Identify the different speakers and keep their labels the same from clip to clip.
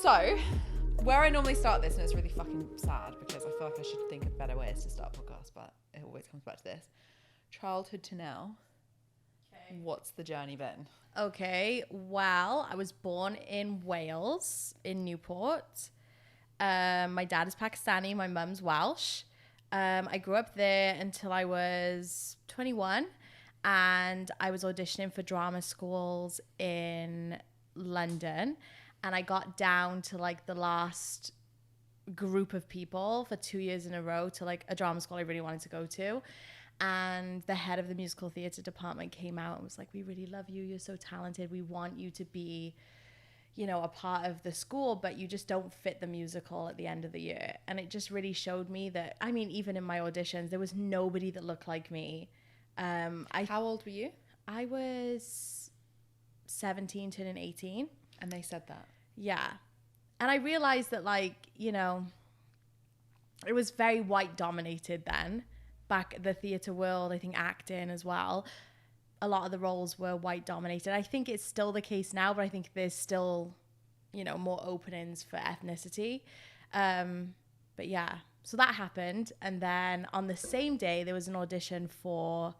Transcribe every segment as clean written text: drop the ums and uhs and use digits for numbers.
Speaker 1: So, where I normally start this, and it's really fucking sad because I feel like I should think of better ways to start a podcast, but it always comes back to this. Childhood to now. Okay. What's the journey been?
Speaker 2: Okay, well, I was born in Wales, in Newport. My dad is Pakistani, my mum's Welsh. I grew up there until I was 21, and I was auditioning for drama schools in London, and I got down to like the last group of people for 2 years in a row to like a drama school I really wanted to go to. And the head of the musical theatre department came out and was like, we really love you, you're so talented, we want you to be, you know, a part of the school, but you just don't fit the musical at the end of the year. And it just really showed me that, I mean, even in my auditions, there was nobody that looked like me.
Speaker 1: How old were you?
Speaker 2: I was 17 turning 18.
Speaker 1: And they said that?
Speaker 2: Yeah. And I realized that, like, you know, it was very white dominated then. Back the theatre world, I think acting as well, a lot of the roles were white dominated. I think it's still the case now, but I think there's still, you know, more openings for ethnicity. But yeah, so that happened. And then on the same day, there was an audition for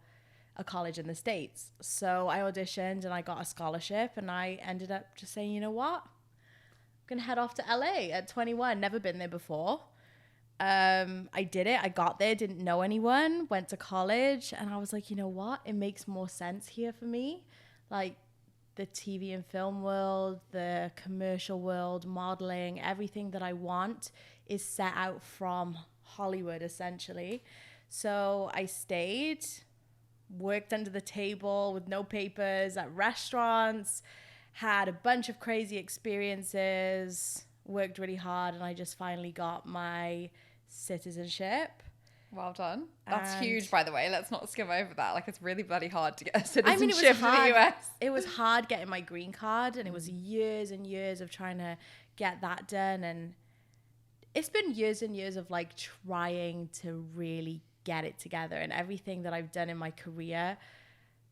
Speaker 2: a college in the States. So I auditioned and I got a scholarship, and I ended up just saying, you know what? I'm going to head off to LA at 21. Never been there before. I did it. I got there, didn't know anyone, went to college, and I was like, you know what? It makes more sense here for me. Like the TV and film world, the commercial world, modeling, everything that I want is set out from Hollywood, essentially. So I stayed, worked under the table with no papers at restaurants, had a bunch of crazy experiences, worked really hard, and I just finally got my citizenship.
Speaker 1: Well done. That's
Speaker 2: And
Speaker 1: huge, by the way. Let's not skim over that. Like, it's really bloody hard to get a citizenship in the US.
Speaker 2: It was hard getting my green card, and it was years and years of trying to get that done. And it's been years and years of like trying to really get it together. And everything that I've done in my career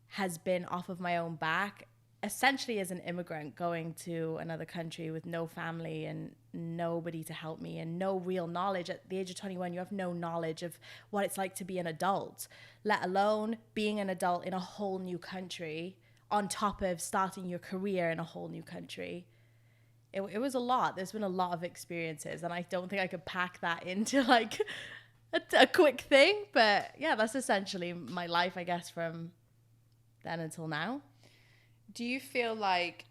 Speaker 2: has been off of my own back, essentially as an immigrant going to another country with no family and nobody to help me and no real knowledge. At the age of 21, you have no knowledge of what it's like to be an adult, let alone being an adult in a whole new country on top of starting your career in a whole new country. It was a lot. There's been a lot of experiences, and I don't think I could pack that into like a quick thing. But yeah, that's essentially my life, I guess, from then until now.
Speaker 1: Do you feel like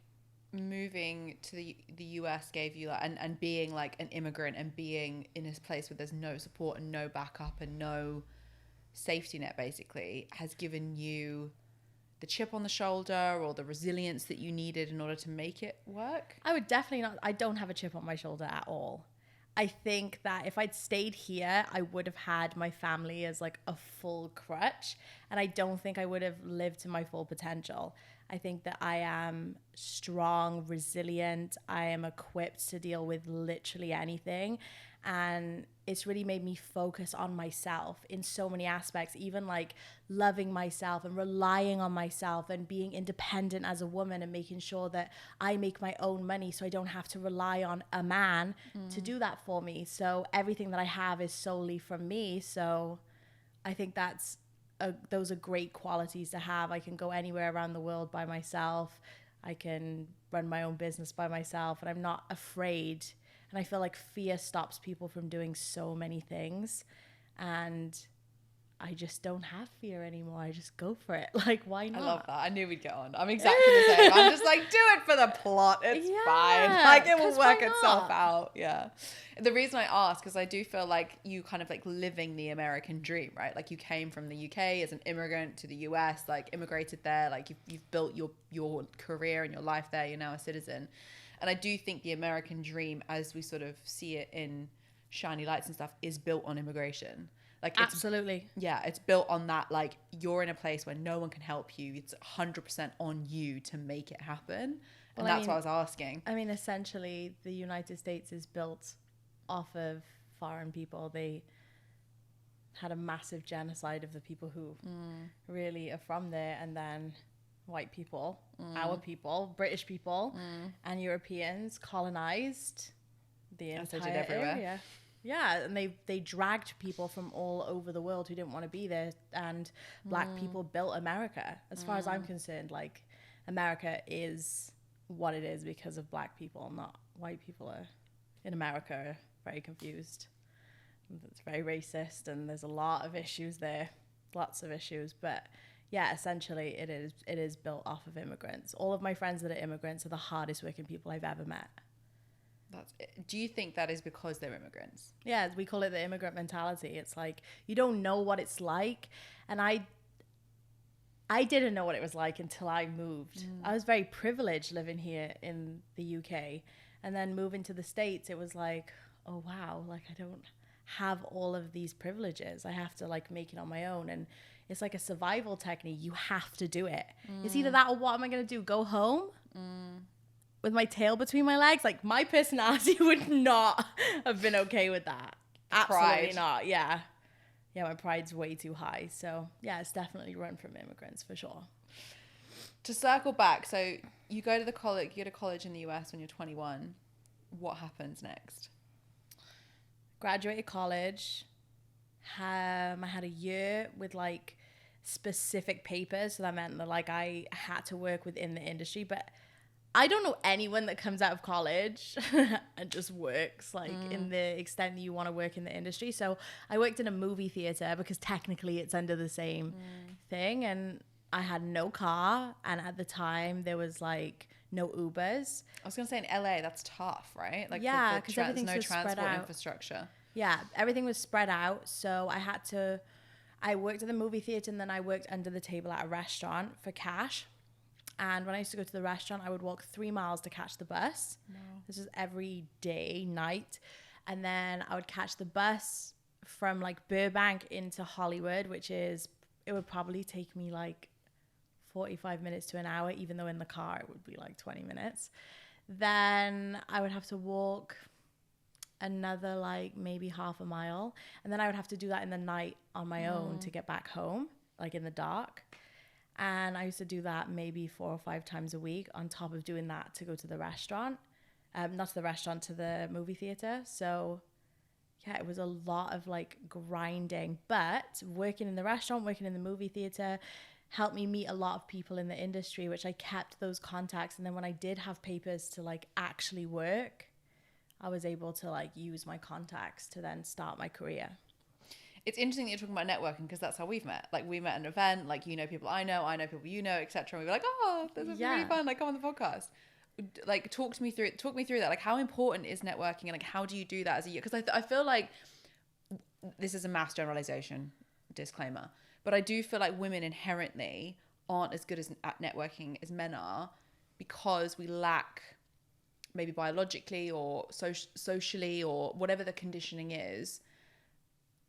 Speaker 1: moving to the US gave you like, and being like an immigrant and being in this place where there's no support and no backup and no safety net basically has given you the chip on the shoulder or the resilience that you needed in order to make it work?
Speaker 2: I would definitely not. I don't have a chip on my shoulder at all. I think that if I'd stayed here, I would have had my family as like a full crutch, and I don't think I would have lived to my full potential. I think that I am strong, resilient. I am equipped to deal with literally anything. And it's really made me focus on myself in so many aspects, even like loving myself and relying on myself and being independent as a woman and making sure that I make my own money so I don't have to rely on a man to do that for me. So everything that I have is solely from me. So I think those are great qualities to have. I can go anywhere around the world by myself. I can run my own business by myself, and I'm not afraid. And I feel like fear stops people from doing so many things. And I just don't have fear anymore. I just go for it. Like, why not?
Speaker 1: I love that. I knew we'd get on. I'm exactly the same. I'm just like, do it for the plot. It's fine. Like, it will work itself out. Yeah. The reason I ask is I do feel like you kind of like living the American dream, right? Like you came from the UK as an immigrant to the US, like immigrated there, like you've built your career and your life there. You're now a citizen. And I do think the American dream, as we sort of see it in shiny lights and stuff, is built on immigration. Like
Speaker 2: absolutely.
Speaker 1: Yeah, it's built on that. Like, you're in a place where no one can help you. It's 100% on you to make it happen. And that's what I was asking.
Speaker 2: I mean, essentially, the United States is built off of foreign people. They had a massive genocide of the people who really are from there, and then white people, our people, British people, and Europeans colonized the entire area. Yeah, and they dragged people from all over the world who didn't want to be there, and black people built America. As far as I'm concerned, like, America is what it is because of black people, not white people in America are very confused. It's very racist, and there's a lot of issues there, lots of issues, but yeah, essentially it is built off of immigrants. All of my friends that are immigrants are the hardest working people I've ever met.
Speaker 1: Do you think that is because they're immigrants?
Speaker 2: Yeah, we call it the immigrant mentality. It's like, you don't know what it's like. And I didn't know what it was like until I moved. I was very privileged living here in the UK. And then moving to the States, it was like, oh, wow, like, I don't have all of these privileges. I have to, like, make it on my own. And it's like a survival technique. You have to do it. It's either that or what am I going to do? Go home? With my tail between my legs? Like, my personality would not have been okay with that. Absolutely not. Yeah, my pride's way too high. So yeah, it's definitely run from immigrants for sure.
Speaker 1: To circle back, so you go to college in the US when you're 21. What happens next?
Speaker 2: Graduated college. I had a year with, like, specific papers, so that meant that, like, I had to work within the industry, but I don't know anyone that comes out of college and just works, like, in the extent that you want to work in the industry. So I worked in a movie theater because technically it's under the same thing. And I had no car. And at the time there was, like, no Ubers.
Speaker 1: I was going to say, in LA, that's tough, right? Like,
Speaker 2: yeah, because everything's
Speaker 1: no
Speaker 2: just spread
Speaker 1: transport
Speaker 2: out.
Speaker 1: Infrastructure.
Speaker 2: Yeah, everything was spread out. So I worked at the movie theater, and then I worked under the table at a restaurant for cash. And when I used to go to the restaurant, I would walk 3 miles to catch the bus. Wow. This is every day, night. And then I would catch the bus from, like, Burbank into Hollywood, it would probably take me, like, 45 minutes to an hour, even though in the car it would be, like, 20 minutes. Then I would have to walk another, like, maybe half a mile. And then I would have to do that in the night on my own to get back home, like, in the dark. And I used to do that maybe 4 or 5 times a week on top of doing that to go to the restaurant. Not to the restaurant, to the movie theater. So yeah, it was a lot of, like, grinding. But working in the restaurant, working in the movie theater helped me meet a lot of people in the industry, which I kept those contacts. And then when I did have papers to, like, actually work, I was able to, like, use my contacts to then start my career.
Speaker 1: It's interesting that you're talking about networking, because that's how we've met. Like, we met at an event, like, you know people I know people you know, etc. And we were like, oh, this is really fun, like, come on the podcast. Like, talk me through that. Like, how important is networking, and, like, how do you do that as a year? Because I feel like this is a mass generalization, disclaimer, but I do feel like women inherently aren't as good at networking as men are, because we lack, maybe biologically or socially or whatever the conditioning is,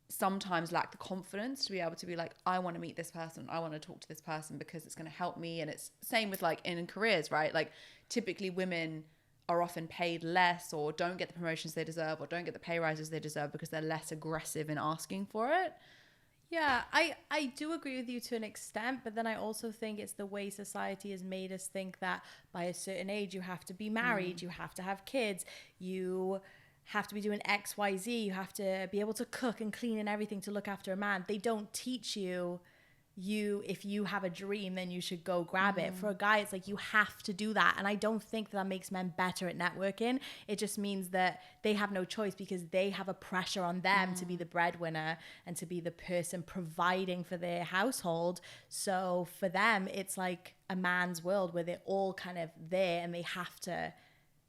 Speaker 1: sometimes lack the confidence to be able to be like, I want to meet this person, I want to talk to this person because it's going to help me. And it's same with, like, in careers, right? Like, typically women are often paid less, or don't get the promotions they deserve, or don't get the pay rises they deserve because they're less aggressive in asking for it.
Speaker 2: Yeah, I do agree with you to an extent, but then I also think it's the way society has made us think that by a certain age you have to be married, you have to have kids, you have to be doing X, Y, Z. You have to be able to cook and clean and everything to look after a man. They don't teach you if you have a dream, then you should go grab it. For a guy, it's like, you have to do that. And I don't think that makes men better at networking. It just means that they have no choice, because they have a pressure on them to be the breadwinner and to be the person providing for their household. So for them, it's like a man's world where they're all kind of there and they have to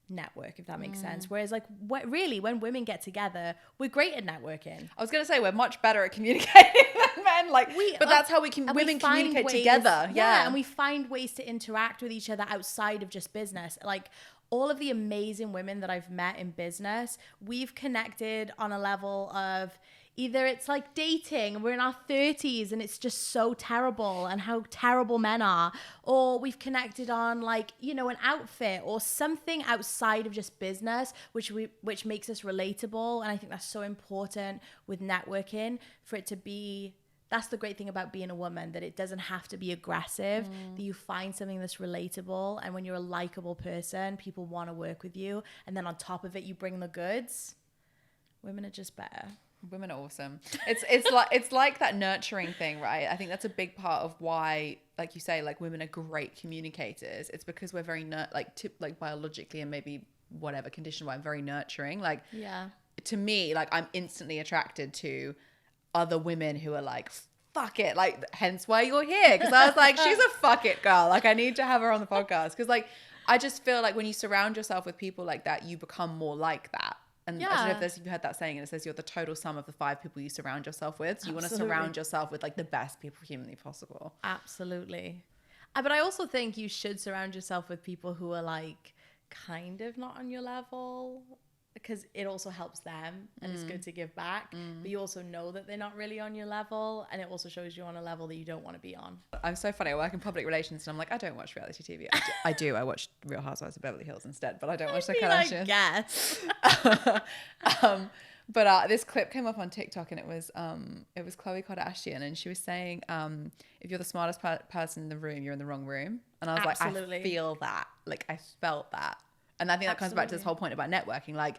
Speaker 2: network, if that makes sense. Whereas, like, really, when women get together, we're great at networking.
Speaker 1: I was going to say, we're much better at communicating than men. Like, but that's how women communicate together. Yeah.
Speaker 2: And we find ways to interact with each other outside of just business. Like, all of the amazing women that I've met in business, we've connected on a level of, either it's like dating, we're in our 30s and it's just so terrible and how terrible men are, or we've connected on, like, you know, an outfit or something outside of just business, which makes us relatable. And I think that's so important with networking, for it to be that's the great thing about being a woman, that it doesn't have to be aggressive, that you find something that's relatable. And when you're a likable person, people want to work with you. And then on top of it, you bring the goods. Women are just better.
Speaker 1: Women are awesome. It's like that nurturing thing, right? I think that's a big part of why, like you say, like women are great communicators. It's because we're very like biologically and maybe whatever condition why I'm very nurturing. Like,
Speaker 2: yeah,
Speaker 1: to me, like I'm instantly attracted to other women who are like, fuck it, like hence why you're here. Because I was like, she's a fuck it girl. Like I need to have her on the podcast. Because like I just feel like when you surround yourself with people like that, you become more like that. And I don't know if you heard that saying, and it says you're the total sum of the 5 people you surround yourself with. So you want to surround yourself with like the best people humanly possible.
Speaker 2: Absolutely. But I also think you should surround yourself with people who are like kind of not on your level, because it also helps them, and it's good to give back. But you also know that they're not really on your level, and it also shows you on a level that you don't want to be on. I'm
Speaker 1: so funny. I work in public relations, and I'm like, I don't watch reality TV. I do. I watch Real Housewives of Beverly Hills instead, but I don't watch the Kardashians.
Speaker 2: I guess.
Speaker 1: But this clip came up on TikTok, and it was Khloe Kardashian, and she was saying, if you're the smartest person in the room, you're in the wrong room. And I was like, I feel that. Like I felt that. And I think that comes back to this whole point about networking. Like,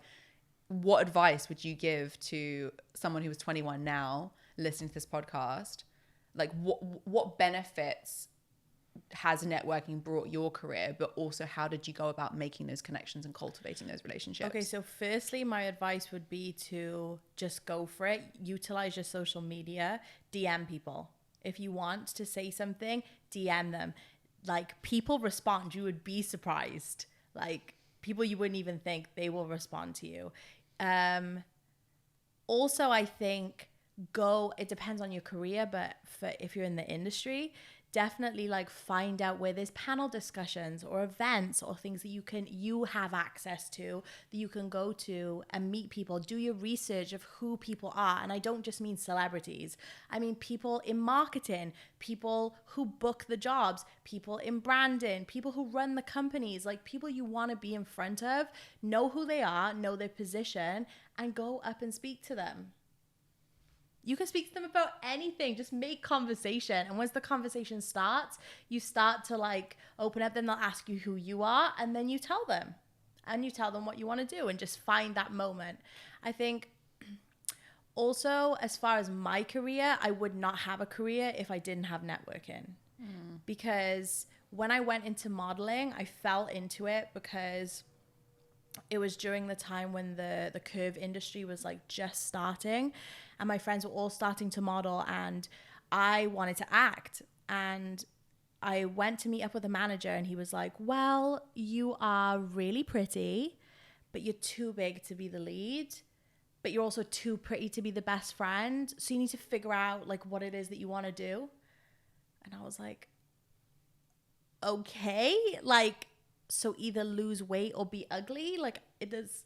Speaker 1: what advice would you give to someone who was 21 now listening to this podcast? Like, what benefits has networking brought your career, but also how did you go about making those connections and cultivating those relationships? Okay,
Speaker 2: so firstly, my advice would be to just go for it. Utilize your social media. DM people. If you want to say something, DM them. Like, people respond. You would be surprised. Like, people you wouldn't even think, they will respond to you. Also, I think it depends on your career, but if you're in the industry, definitely like find out where there's panel discussions or events or things that you have access to, that you can go to and meet people. Do your research of who people are. And I don't just mean celebrities. I mean people in marketing, people who book the jobs, people in branding, people who run the companies, like people you want to be in front of, know who they are, know their position, and go up and speak to them. You can speak to them about anything. Just make conversation. And once the conversation starts, you start to like open up. Then they'll ask you who you are. And then you tell them. And you tell them what you want to do. And just find that moment. I think also, as far as my career, I would not have a career if I didn't have networking. Because when I went into modeling, I fell into it because it was during the time when the curve industry was like just starting. And my friends were all starting to model, and I wanted to act. And I went to meet up with a manager, and he was like, well, you are really pretty, but you're too big to be the lead, but you're also too pretty to be the best friend. So you need to figure out like what it is that you want to do. And I was like, okay, like, so either lose weight or be ugly. Like it does.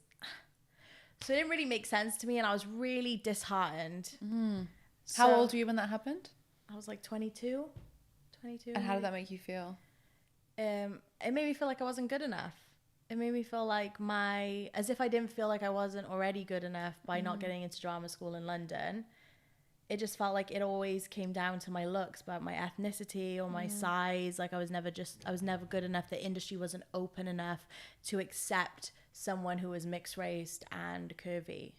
Speaker 2: So it didn't really make sense to me, and I was really disheartened.
Speaker 1: How old were you when that happened?
Speaker 2: I was like 22.
Speaker 1: And how did that make you feel?
Speaker 2: It made me feel like I wasn't good enough. It made me feel like as if I didn't feel like I wasn't already good enough by not getting into drama school in London. It just felt like it always came down to my looks, about my ethnicity or my size. Like I was never good enough. The industry wasn't open enough to accept someone who was mixed race and curvy.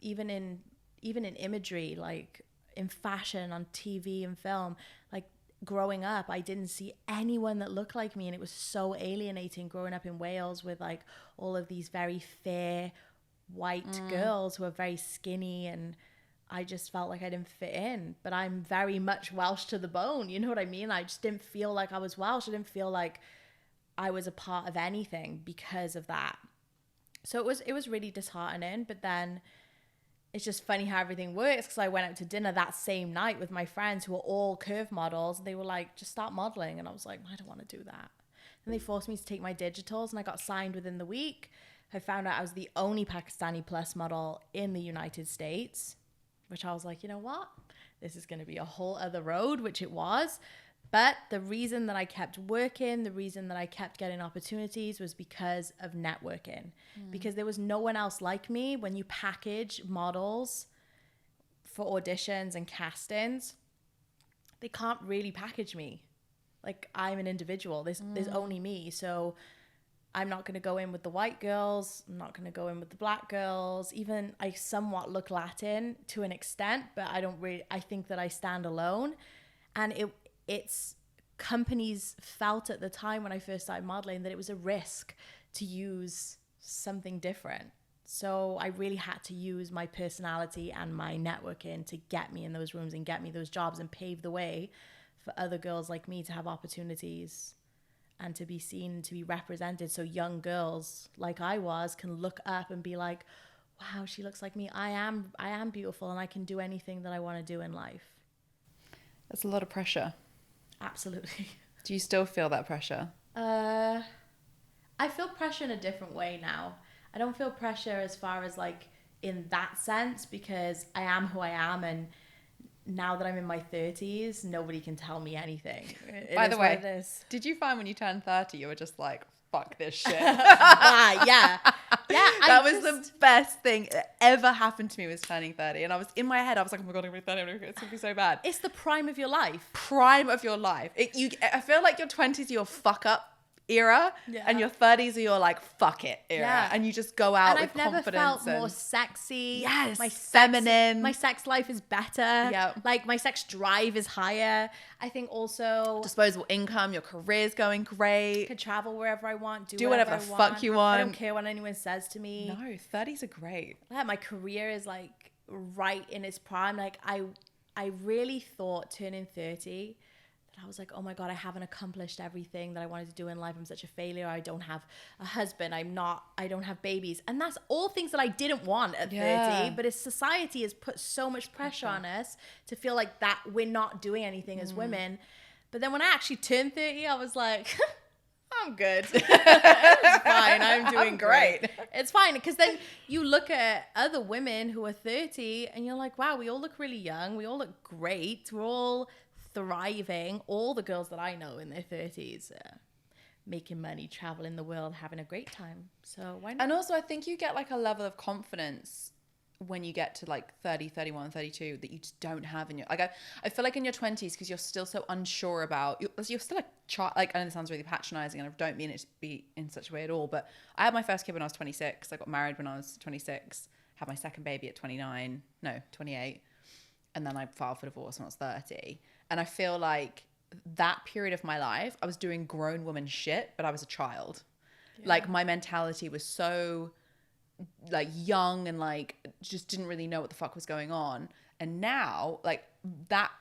Speaker 2: Even in imagery, like in fashion, on TV and film, like growing up, I didn't see anyone that looked like me, and it was so alienating growing up in Wales with like all of these very fair white girls who are very skinny, and I just felt like I didn't fit in. But I'm very much Welsh to the bone, you know what I mean? I just didn't feel like I was Welsh. I didn't feel like I was a part of anything because of that. So it was really disheartening. But then it's just funny how everything works, because I went out to dinner that same night with my friends who were all curve models, and they were like, just start modeling. And I was like, I don't want to do that. And they forced me to take my digitals, and I got signed within the week. I found out I was the only Pakistani plus model in the United States, which I was like, you know what? This is going to be a whole other road, which it was. But the reason that I kept working, the reason that I kept getting opportunities was because of networking. Because there was no one else like me. When you package models for auditions and castings, they can't really package me. Like, I'm an individual. There's only me. So I'm not going to go in with the white girls. I'm not going to go in with the black girls. Even I somewhat look Latin to an extent, but I think that I stand alone. And it's companies felt at the time when I first started modeling that it was a risk to use something different. So I really had to use my personality and my networking to get me in those rooms and get me those jobs and pave the way for other girls like me to have opportunities and to be seen, to be represented. So young girls like I was can look up and be like, wow, she looks like me. I am beautiful and I can do anything that I want to do in life.
Speaker 1: That's a lot of pressure.
Speaker 2: Absolutely.
Speaker 1: Do you still feel that pressure?
Speaker 2: I feel pressure in a different way now. I don't feel pressure as far as like in that sense, because I am who I am, and now that I'm in my 30s, nobody can tell me anything.
Speaker 1: By the way, did you find when you turned 30 you were just like, fuck this shit?
Speaker 2: Yeah.
Speaker 1: That was the best thing that ever happened to me, was turning 30. And I was in my head, I was like, oh my God, I'm going to be 30. It's going to be so bad.
Speaker 2: It's the prime of your life.
Speaker 1: Prime of your life. I feel like your 20s are your fuck up era, and your 30s are your like fuck it era, and you just go out with confidence.
Speaker 2: And I've never felt more sexy.
Speaker 1: Yes,
Speaker 2: feminine. My sex life is better.
Speaker 1: Yeah,
Speaker 2: like my sex drive is higher. I think also
Speaker 1: disposable income. Your career's going great.
Speaker 2: Can travel wherever I want. Do
Speaker 1: whatever the fuck you want.
Speaker 2: I don't care what anyone says to me.
Speaker 1: No, 30s are great.
Speaker 2: Yeah, my career is like right in its prime. Like I really thought turning 30. I was like, oh my God, I haven't accomplished everything that I wanted to do in life. I'm such a failure. I don't have a husband. I don't have babies. And that's all things that I didn't want at 30. But society has put so much pressure on us to feel like that we're not doing anything as women. But then when I actually turned 30, I was like, I'm good. It's fine. I'm doing great. It's fine. Because then you look at other women who are 30 and you're like, wow, we all look really young. We all look great. We're all thriving. All the girls that I know in their 30s making money, traveling the world, having a great time. So why not?
Speaker 1: And also I think you get like a level of confidence when you get to like 30, 31, 32 that you just don't have in your, like I feel like in your 20s, because you're still so unsure about, you're still a child. Like, I know this sounds really patronizing and I don't mean it to be in such a way at all, but I had my first kid when I was 26. I got married when I was 26, had my second baby at 28. And then I filed for divorce when I was 30. And I feel like that period of my life, I was doing grown woman shit, but I was a child. Yeah. Like, my mentality was so like young and like just didn't really know what the fuck was going on. And now, like, that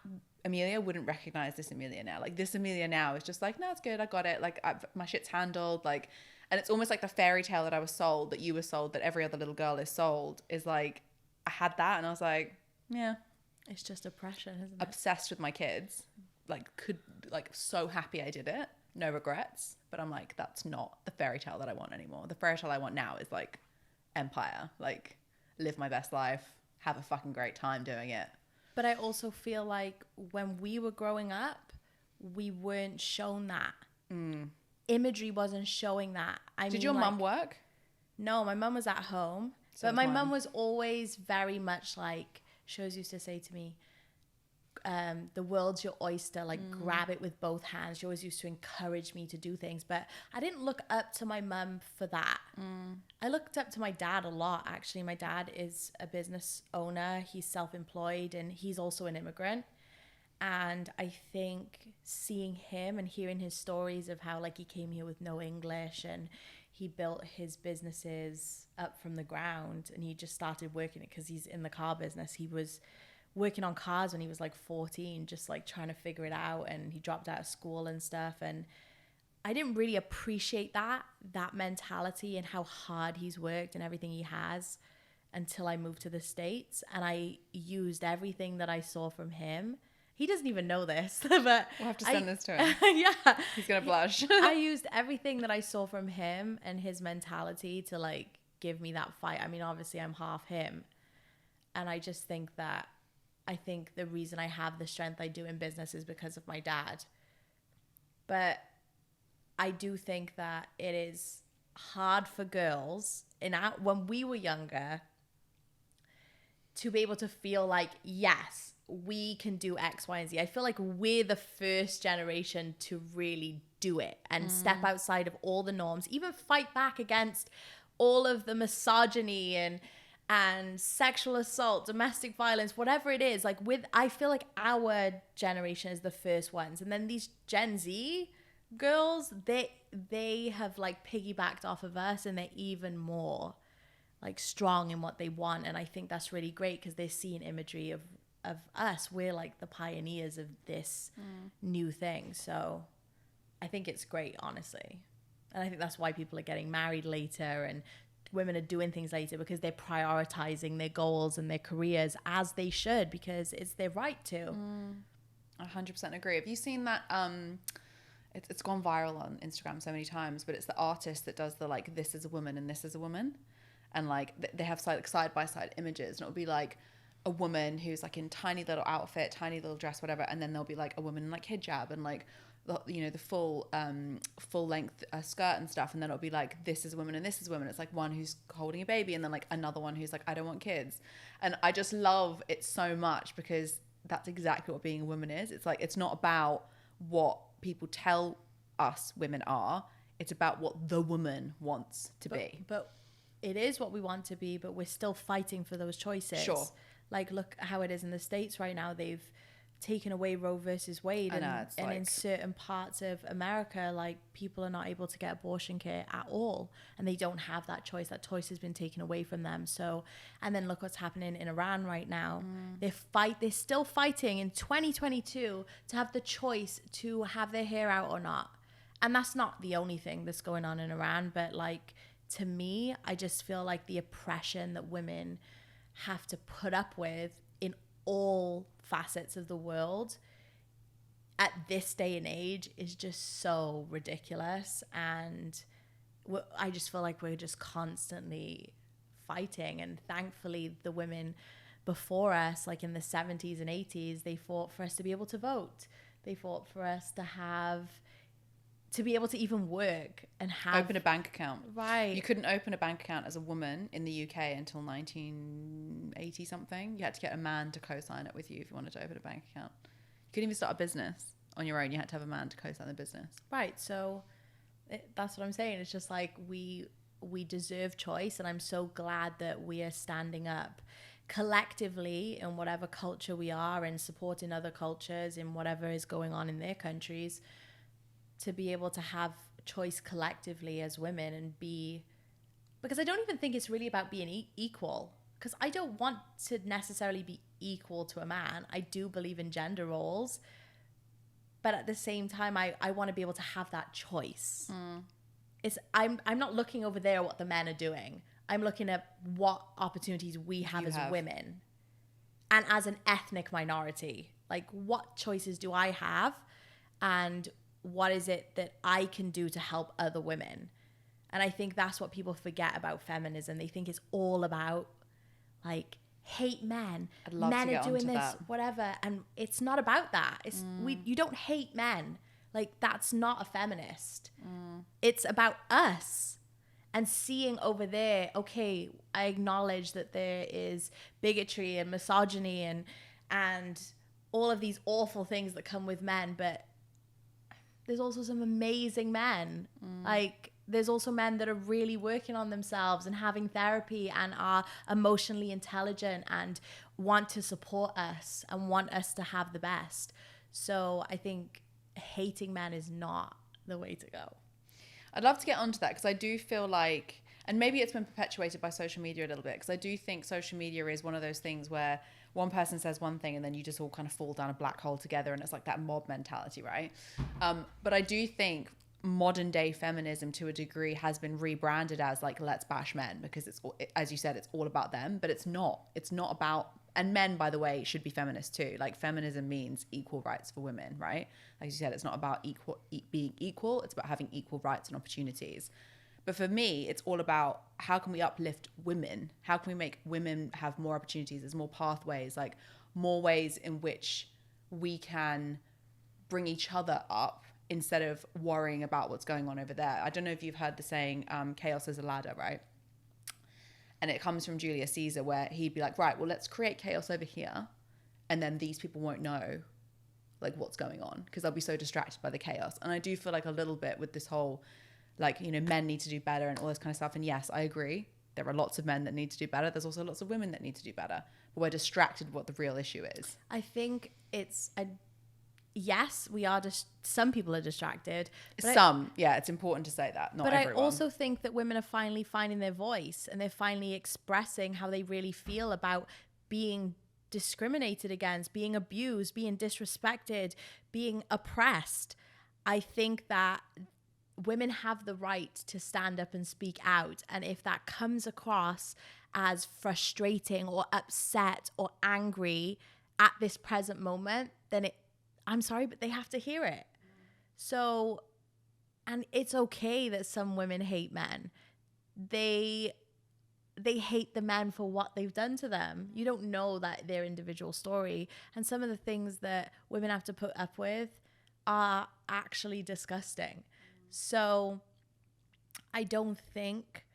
Speaker 1: Amelia wouldn't recognize this Amelia now. Like, this Amelia now is just like, no, it's good. I got it. Like, my shit's handled. Like, and it's almost like the fairy tale that I was sold, that you were sold, that every other little girl is sold, is like, I had that and I was like, yeah.
Speaker 2: It's just oppression, isn't it?
Speaker 1: Obsessed with my kids. Like, so happy I did it. No regrets. But I'm like, that's not the fairy tale that I want anymore. The fairy tale I want now is like empire. Like, live my best life. Have a fucking great time doing it.
Speaker 2: But I also feel like when we were growing up, we weren't shown that. Imagery wasn't showing that.
Speaker 1: Did your mum work?
Speaker 2: No, my mum was at home.
Speaker 1: So
Speaker 2: but my mum was always very much like, she always used to say to me, the world's your oyster, like grab it with both hands. She always used to encourage me to do things, but I didn't look up to my mum for that. I looked up to my dad a lot, actually. My dad is a business owner. He's self-employed and he's also an immigrant. And I think seeing him and hearing his stories of how like he came here with no English and he built his businesses up from the ground, and he just started working it because he's in the car business. He was working on cars when he was like 14, just like trying to figure it out, and he dropped out of school and stuff. And I didn't really appreciate that mentality and how hard he's worked and everything he has until I moved to the States, and I used everything that I saw from him. He doesn't even know this, but
Speaker 1: we'll have to send this to him.
Speaker 2: Yeah.
Speaker 1: He's going to blush.
Speaker 2: I used everything that I saw from him and his mentality to like give me that fight. I mean, obviously I'm half him. And I just think that, I think the reason I have the strength I do in business is because of my dad. But I do think that it is hard for girls when we were younger, to be able to feel like, yes, we can do X, Y, and Z. I feel like we're the first generation to really do it and step outside of all the norms, even fight back against all of the misogyny and sexual assault, domestic violence, whatever it is. Like I feel like our generation is the first ones. And then these Gen Z girls, they have like piggybacked off of us, and they're even more like strong in what they want. And I think that's really great because they're seeing imagery of us. We're like the pioneers of this new thing. So I think it's great, honestly. And I think that's why people are getting married later and women are doing things later, because they're prioritizing their goals and their careers, as they should, because it's their right to.
Speaker 1: 100% agree. Have you seen that? It's gone viral on Instagram so many times, but it's the artist that does the like, this is a woman and this is a woman. And like they have side by side images, and it'll be like a woman who's like in tiny little outfit, tiny little dress, whatever. And then there'll be like a woman in like hijab and like, the full length skirt and stuff. And then it'll be like, this is a woman and this is a woman. It's like one who's holding a baby, and then like another one who's like, I don't want kids. And I just love it so much, because that's exactly what being a woman is. It's like, it's not about what people tell us women are. It's about what the woman wants to be.
Speaker 2: But it is what we want to be, but we're still fighting for those choices.
Speaker 1: Sure.
Speaker 2: Like, look how it is in the States right now. They've taken away Roe versus Wade, and in certain parts of America, like, people are not able to get abortion care at all, and they don't have that choice. That choice has been taken away from them. So, and then look what's happening in Iran right now. They're still fighting in 2022 to have the choice to have their hair out or not. And that's not the only thing that's going on in Iran, but like, to me, I just feel like the oppression that women have to put up with in all facets of the world at this day and age is just so ridiculous. And I just feel like we're just constantly fighting. And thankfully, the women before us, like in the 70s and 80s, they fought for us to be able to vote. They fought for us to be able to even work and
Speaker 1: open a bank account.
Speaker 2: Right.
Speaker 1: You couldn't open a bank account as a woman in the UK until 1980 something. You had to get a man to co-sign it with you if you wanted to open a bank account. You couldn't even start a business on your own. You had to have a man to co-sign the business.
Speaker 2: Right. So that's what I'm saying. It's just like we deserve choice, and I'm so glad that we are standing up collectively in whatever culture we are and supporting other cultures in whatever is going on in their countries, to be able to have choice collectively as women and because I don't even think it's really about being equal, because I don't want to necessarily be equal to a man. I do believe in gender roles, but at the same time, I want to be able to have that choice. I'm not looking over there at what the men are doing. I'm looking at what opportunities we have as women and as an ethnic minority. Like, what choices do I have, and what is it that I can do to help other women? And I think that's what people forget about feminism. They think it's all about like, hate men. Men are doing this, whatever. And it's not about that. It's you don't hate men. Like, that's not a feminist. It's about us and seeing over there, okay, I acknowledge that there is bigotry and misogyny and all of these awful things that come with men, but there's also some amazing men. Like, there's also men that are really working on themselves and having therapy and are emotionally intelligent and want to support us and want us to have the best. So I think hating men is not the way to go.
Speaker 1: I'd love to get onto that, because I do feel like, and maybe it's been perpetuated by social media a little bit, because I do think social media is one of those things where one person says one thing and then you just all kind of fall down a black hole together, and it's like that mob mentality, right? But I do think modern day feminism to a degree has been rebranded as like, let's bash men, because it's, as you said, it's all about them, but it's not about, and men, by the way, should be feminists too. Like, feminism means equal rights for women, right? Like you said, it's not about being equal, it's about having equal rights and opportunities. But for me, it's all about how can we uplift women? How can we make women have more opportunities? There's more pathways, like more ways in which we can bring each other up instead of worrying about what's going on over there. I don't know if you've heard the saying, chaos is a ladder, right? And it comes from Julius Caesar, where he'd be like, right, well, let's create chaos over here. And then these people won't know like what's going on because they'll be so distracted by the chaos. And I do feel like a little bit with this whole, like, you know, men need to do better and all this kind of stuff. And yes, I agree. There are lots of men that need to do better. There's also lots of women that need to do better. But we're distracted what the real issue is.
Speaker 2: I think it's yes, we are just, some people are distracted.
Speaker 1: It's important to say that. Not everyone.
Speaker 2: I also think that women are finally finding their voice and they're finally expressing how they really feel about being discriminated against, being abused, being disrespected, being oppressed. I think that women have the right to stand up and speak out. And if that comes across as frustrating or upset or angry at this present moment, then I'm sorry, but they have to hear it. So, and it's okay that some women hate men. They hate the men for what they've done to them. You don't know that their individual story. And some of the things that women have to put up with are actually disgusting. So I don't think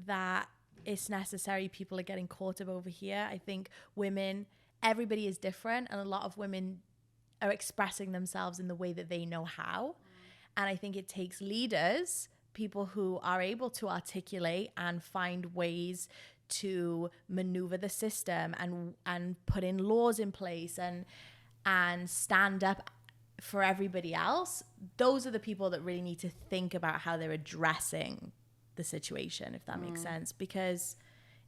Speaker 2: that it's necessary people are getting caught up over here. I think women, everybody is different, and a lot of women are expressing themselves in the way that they know how. And I think it takes leaders, people who are able to articulate and find ways to maneuver the system and put in laws in place and stand up for everybody else. Those are the people that really need to think about how they're addressing the situation, if that makes sense, because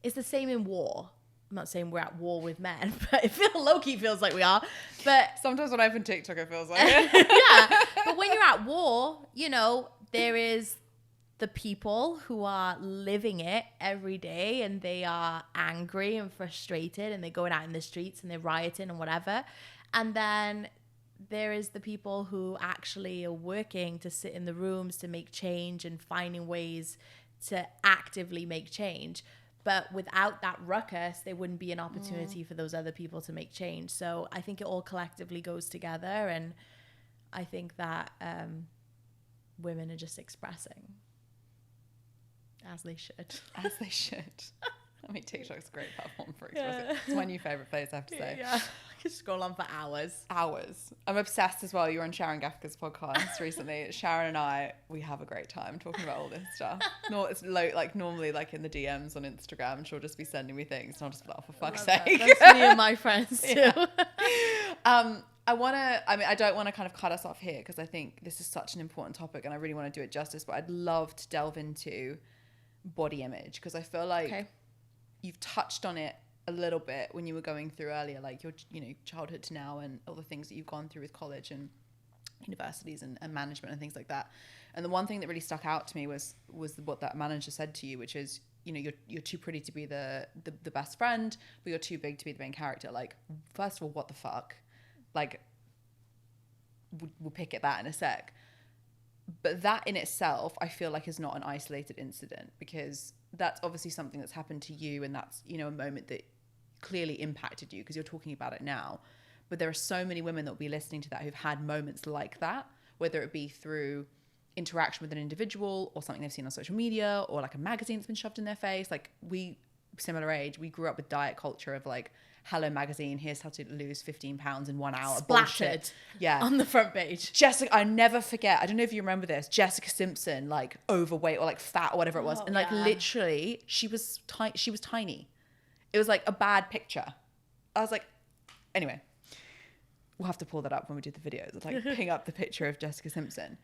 Speaker 2: it's the same in war. I'm not saying we're at war with men, but low-key feels like we are. But
Speaker 1: sometimes when I open TikTok, it feels like it.
Speaker 2: Yeah, but when you're at war, you know, there is the people who are living it every day and they are angry and frustrated and they're going out in the streets and they're rioting and whatever. And then there is the people who actually are working to sit in the rooms to make change and finding ways to actively make change. But without that ruckus, there wouldn't be an opportunity for those other people to make change. So I think it all collectively goes together. And I think that women are just expressing as they should.
Speaker 1: As they should. I mean, TikTok's a great platform for expressing. Yeah. It's my new favourite place, I have to say.
Speaker 2: Yeah, I could scroll on for hours.
Speaker 1: Hours. I'm obsessed as well. You were on Sharon Gafka's podcast recently. Sharon and I, we have a great time talking about all this stuff. It's normally like in the DMs on Instagram, and she'll just be sending me things, and I'll just be like, oh, for fuck's sake.
Speaker 2: That's me and my friends too.
Speaker 1: Yeah. I don't want to kind of cut us off here because I think this is such an important topic and I really want to do it justice, but I'd love to delve into body image because I feel like you've touched on it a little bit when you were going through earlier, like your, you know, childhood to now and all the things that you've gone through with college and universities and management and things like that. And the one thing that really stuck out to me was what that manager said to you, which is, you know, you're too pretty to be the best friend, but you're too big to be the main character. Like, first of all, what the fuck? Like, we'll pick at that in a sec. But that in itself, I feel like is not an isolated incident because that's obviously something that's happened to you and that's, you know, a moment that clearly impacted you because you're talking about it now. But there are so many women that will be listening to that who've had moments like that, whether it be through interaction with an individual or something they've seen on social media or like a magazine that's been shoved in their face. Like similar age, we grew up with diet culture of like, Hello magazine, here's how to lose 15 pounds in 1 hour.
Speaker 2: Splattered.
Speaker 1: Yeah.
Speaker 2: On the front page.
Speaker 1: Jessica, I never forget, I don't know if you remember this, Jessica Simpson, like overweight or like fat or whatever it was. And like literally, she was tiny. It was like a bad picture. I was like, anyway, we'll have to pull that up when we do the videos. It's like ping up the picture of Jessica Simpson.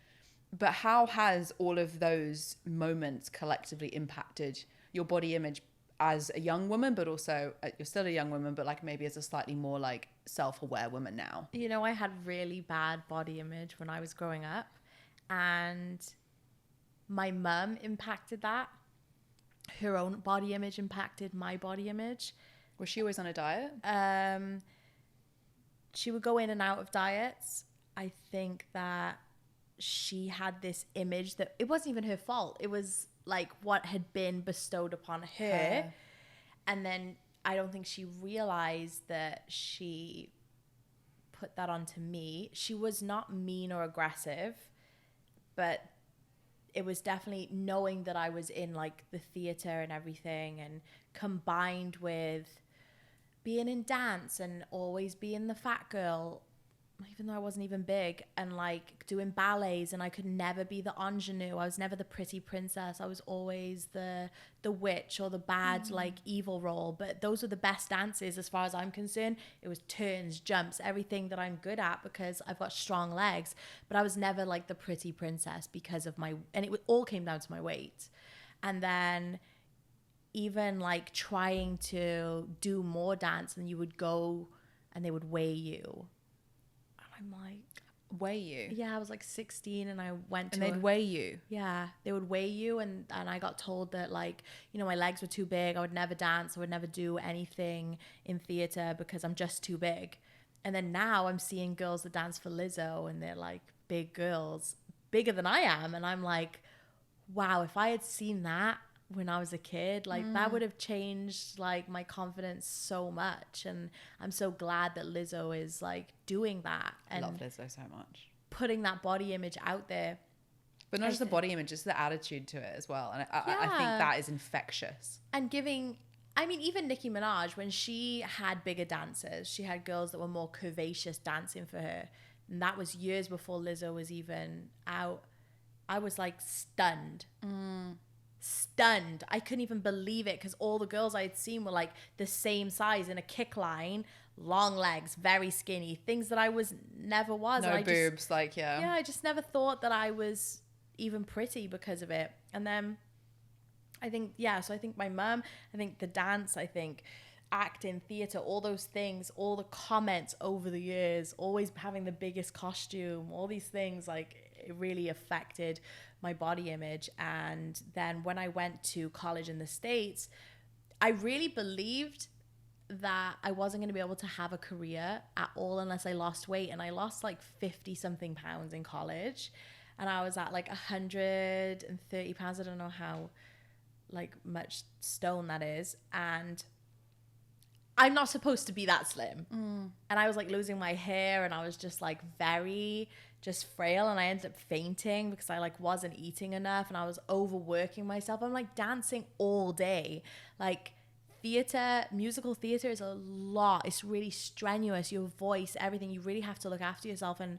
Speaker 1: But how has all of those moments collectively impacted your body image as a young woman, but also you're still a young woman, but like maybe as a slightly more like self-aware woman now?
Speaker 2: You know, I had really bad body image when I was growing up and my mum impacted that. Her own body image impacted my body image.
Speaker 1: Was she always on a diet?
Speaker 2: She would go in and out of diets. I think that she had this image that it wasn't even her fault. It was like what had been bestowed upon her. And then I don't think she realized that she put that onto me. She was not mean or aggressive, but it was definitely knowing that I was in like the theater and everything, and combined with being in dance and always being the fat girl, even though I wasn't even big, and like doing ballets, and I could never be the ingenue. I was never the pretty princess. I was always the witch or the bad like evil role. But those were the best dances as far as I'm concerned. It was turns, jumps, everything that I'm good at because I've got strong legs. But I was never like the pretty princess because of and it all came down to my weight. And then even like trying to do more dance, and you would go and they would weigh you. I'm like,
Speaker 1: weigh you?
Speaker 2: Yeah, I was like 16 and I went to...
Speaker 1: And they'd weigh you?
Speaker 2: Yeah, they would weigh you, and I got told that like, you know, my legs were too big. I would never dance. I would never do anything in theater because I'm just too big. And then now I'm seeing girls that dance for Lizzo, and they're like big girls, bigger than I am. And I'm like, wow, if I had seen that when I was a kid, like that would have changed like my confidence so much. And I'm so glad that Lizzo is like doing that and
Speaker 1: love Lizzo so much,
Speaker 2: putting that body image out there.
Speaker 1: But not just the body image, just the attitude to it as well. And I think that is infectious.
Speaker 2: And giving, I mean, even Nicki Minaj, when she had bigger dancers, she had girls that were more curvaceous dancing for her, and that was years before Lizzo was even out. I was like stunned. Stunned. I couldn't even believe it, because all the girls I had seen were like the same size in a kick line, long legs, very skinny, things that I never was.
Speaker 1: No boobs,
Speaker 2: Yeah, I just never thought that I was even pretty because of it. And then I think, so I think my mum, I think the dance, I think acting, theater, all those things, all the comments over the years, always having the biggest costume, all these things, like it really affected my body image. And then when I went to college in the States, I really believed that I wasn't going to be able to have a career at all unless I lost weight. And I lost like 50 something pounds in college, and I was at like 130 pounds. I don't know how like much stone that is, and I'm not supposed to be that slim. And I was like losing my hair, and I was just like very just frail, and I ended up fainting because I like wasn't eating enough, and I was overworking myself. I'm like dancing all day. Like theater, musical theater is a lot. It's really strenuous. Your voice, everything. You really have to look after yourself. And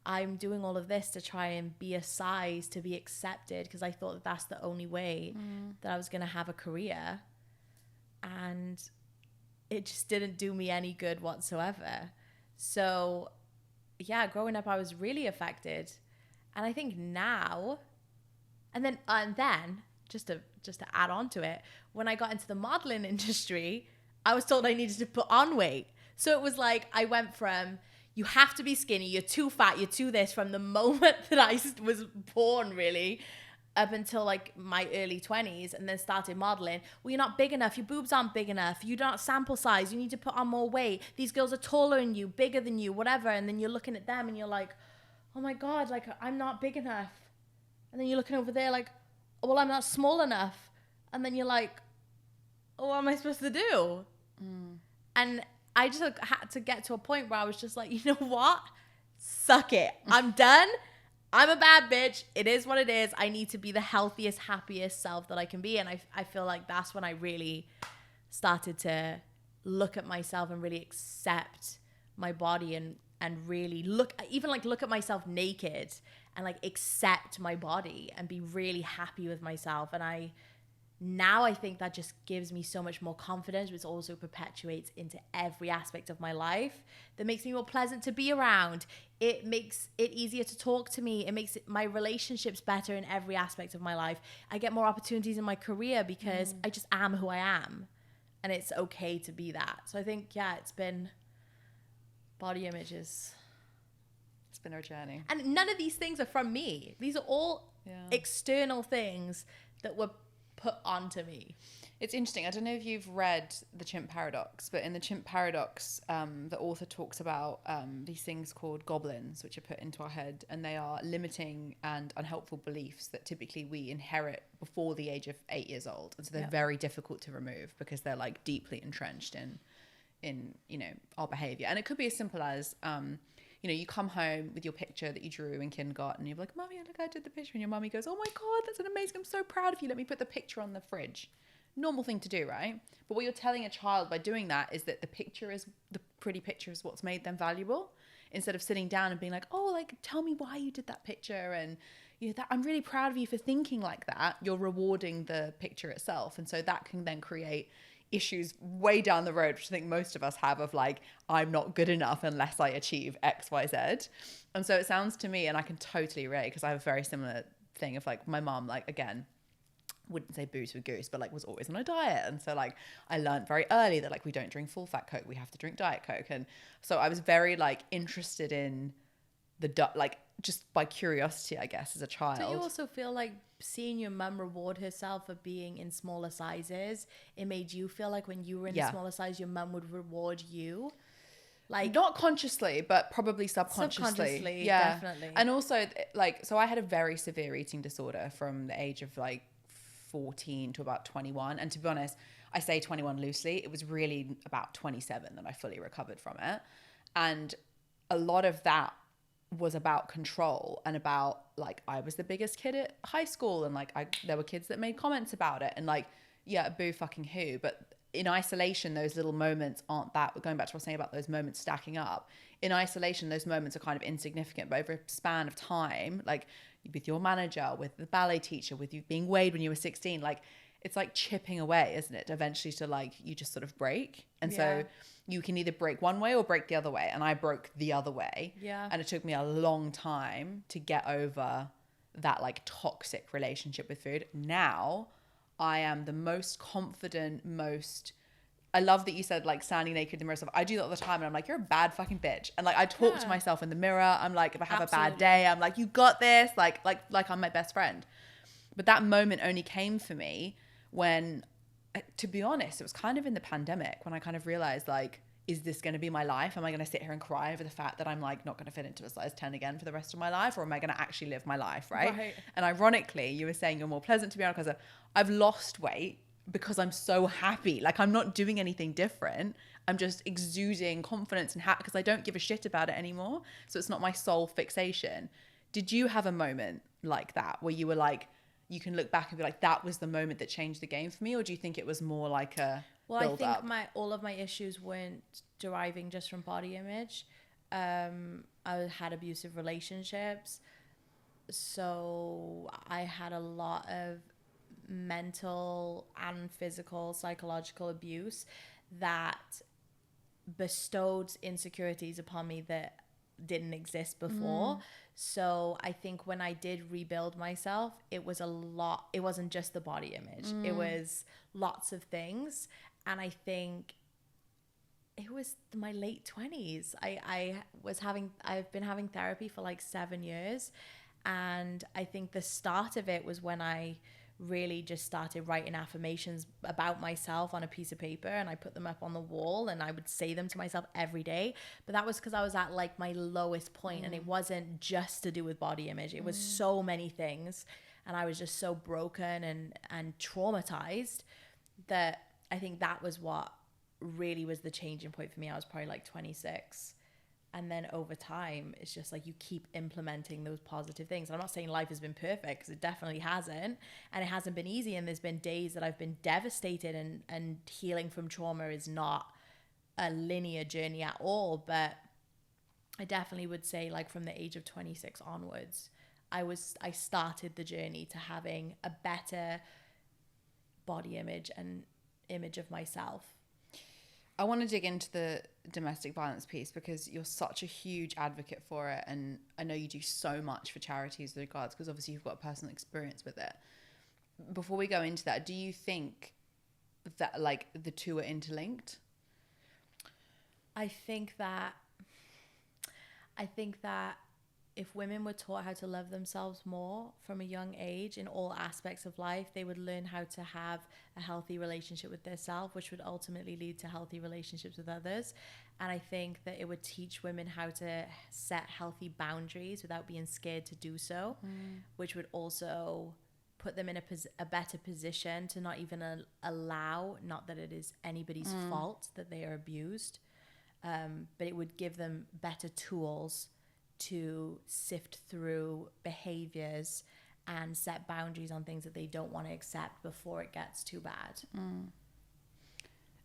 Speaker 2: I'm doing all of this to try and be a size, to be accepted, because I thought that that's the only way that I was going to have a career. And it just didn't do me any good whatsoever. So yeah, growing up, I was really affected. And I think now, and then just to add on to it, when I got into the modeling industry, I was told I needed to put on weight. So it was like, I went from, you have to be skinny, you're too fat, you're too this, from the moment that I was born, really, up until like my early 20s, and then started modeling. Well, you're not big enough. Your boobs aren't big enough. You're not sample size. You need to put on more weight. These girls are taller than you, bigger than you, whatever. And then you're looking at them and you're like, oh my God, like I'm not big enough. And then you're looking over there like, oh, well, I'm not small enough. And then you're like, oh, what am I supposed to do? And I just had to get to a point where I was just like, you know what? Suck it. I'm done. I'm a bad bitch. It is what it is. I need to be the healthiest, happiest self that I can be. And I feel like that's when I really started to look at myself and really accept my body, and really look at myself naked and like accept my body and be really happy with myself. And now I think that just gives me so much more confidence, which also perpetuates into every aspect of my life. That makes me more pleasant to be around. It makes it easier to talk to me. It makes my relationships better in every aspect of my life. I get more opportunities in my career because I just am who I am. And it's okay to be that. So I think, it's been body images.
Speaker 1: It's been our journey.
Speaker 2: And none of these things are from me. These are all external things that were put onto me.
Speaker 1: It's interesting. I don't know if you've read The Chimp Paradox, but in The Chimp Paradox, the author talks about these things called goblins, which are put into our head, and they are limiting and unhelpful beliefs that typically we inherit before the age of 8 years old. And so they're very difficult to remove because they're like deeply entrenched in our behavior. And it could be as simple as, you know, you come home with your picture that you drew in kindergarten and you're like, Mommy, look, I did the picture. And your mommy goes, oh my God, that's an amazing, I'm so proud of you. Let me put the picture on the fridge. Normal thing to do, right? But what you're telling a child by doing that is that the pretty picture is what's made them valuable, instead of sitting down and being like, oh, like, tell me why you did that picture. And you know, that I'm really proud of you for thinking like that. You're rewarding the picture itself. And so that can then create issues way down the road, which I think most of us have, of like, I'm not good enough unless I achieve X, Y, Z. And so it sounds to me, and I can totally relate, because I have a very similar thing of like, my mom, like, again, wouldn't say booze with goose, but like was always on a diet. And so like I learned very early that like we don't drink full fat Coke, we have to drink Diet Coke. And so I was very like interested in like just by curiosity, I guess, as a child.
Speaker 2: Do you also feel like seeing your mum reward herself for being in smaller sizes, it made you feel like when you were in a smaller size, your mum would reward you? Like,
Speaker 1: not consciously, but probably subconsciously.
Speaker 2: Yeah, definitely.
Speaker 1: And also like, so I had a very severe eating disorder from the age of like 14 to about 21. And to be honest, I say 21 loosely. It was really about 27 that I fully recovered from it. And a lot of that was about control and about like, I was the biggest kid at high school, and like there were kids that made comments about it, and like, yeah, boo fucking who. But in isolation, those little moments aren't that, going back to what I was saying about those moments stacking up, in isolation, those moments are kind of insignificant, but over a span of time, like with your manager, with the ballet teacher, with you being weighed when you were 16, like it's like chipping away, isn't it? Eventually to like, you just sort of break. And so you can either break one way or break the other way. And I broke the other way.
Speaker 2: Yeah.
Speaker 1: And it took me a long time to get over that like toxic relationship with food. Now I am the most confident, I love that you said like standing naked in the mirror stuff. I do that all the time, and I'm like, you're a bad fucking bitch. And like I talk to myself in the mirror. I'm like, if I have a bad day, I'm like, you got this. Like I'm my best friend. But that moment only came for me when, to be honest, it was kind of in the pandemic when I kind of realized like, is this going to be my life? Am I going to sit here and cry over the fact that I'm like not going to fit into a size 10 again for the rest of my life? Or am I going to actually live my life? Right. And ironically, you were saying you're more pleasant to be honest, because I've lost weight because I'm so happy. Like I'm not doing anything different. I'm just exuding confidence and happy because I don't give a shit about it anymore. So it's not my sole fixation. Did you have a moment like that where you were like, you can look back and be like, that was the moment that changed the game for me? Or do you think it was more like a build up?
Speaker 2: I think all of my issues weren't deriving just from body image. I had abusive relationships. So I had a lot of mental and physical, psychological abuse that bestowed insecurities upon me that didn't exist before. So I think when I did rebuild myself, it was a lot. It wasn't just the body image. It was lots of things. And I think it was my late 20s. I've been having therapy for like 7 years. And I think the start of it was when I really just started writing affirmations about myself on a piece of paper, and I put them up on the wall and I would say them to myself every day. But that was because I was at like my lowest point, and it wasn't just to do with body image. It was so many things, and I was just so broken and traumatized that I think that was what really was the changing point for me. I was probably like 26. And then over time, it's just like you keep implementing those positive things. And I'm not saying life has been perfect, because it definitely hasn't. And it hasn't been easy. And there's been days that I've been devastated, and healing from trauma is not a linear journey at all. But I definitely would say like from the age of 26 onwards, I started the journey to having a better body image and image of myself.
Speaker 1: I want to dig into the domestic violence piece because you're such a huge advocate for it. And I know you do so much for charities with regards, because obviously you've got a personal experience with it. Before we go into that, do you think that like the two are interlinked?
Speaker 2: I think that if women were taught how to love themselves more from a young age in all aspects of life, they would learn how to have a healthy relationship with themselves, which would ultimately lead to healthy relationships with others. And I think that it would teach women how to set healthy boundaries without being scared to do so, which would also put them in a better position to not even allow, not that it is anybody's fault that they are abused. but it would give them better tools to sift through behaviors and set boundaries on things that they don't want to accept before it gets too bad.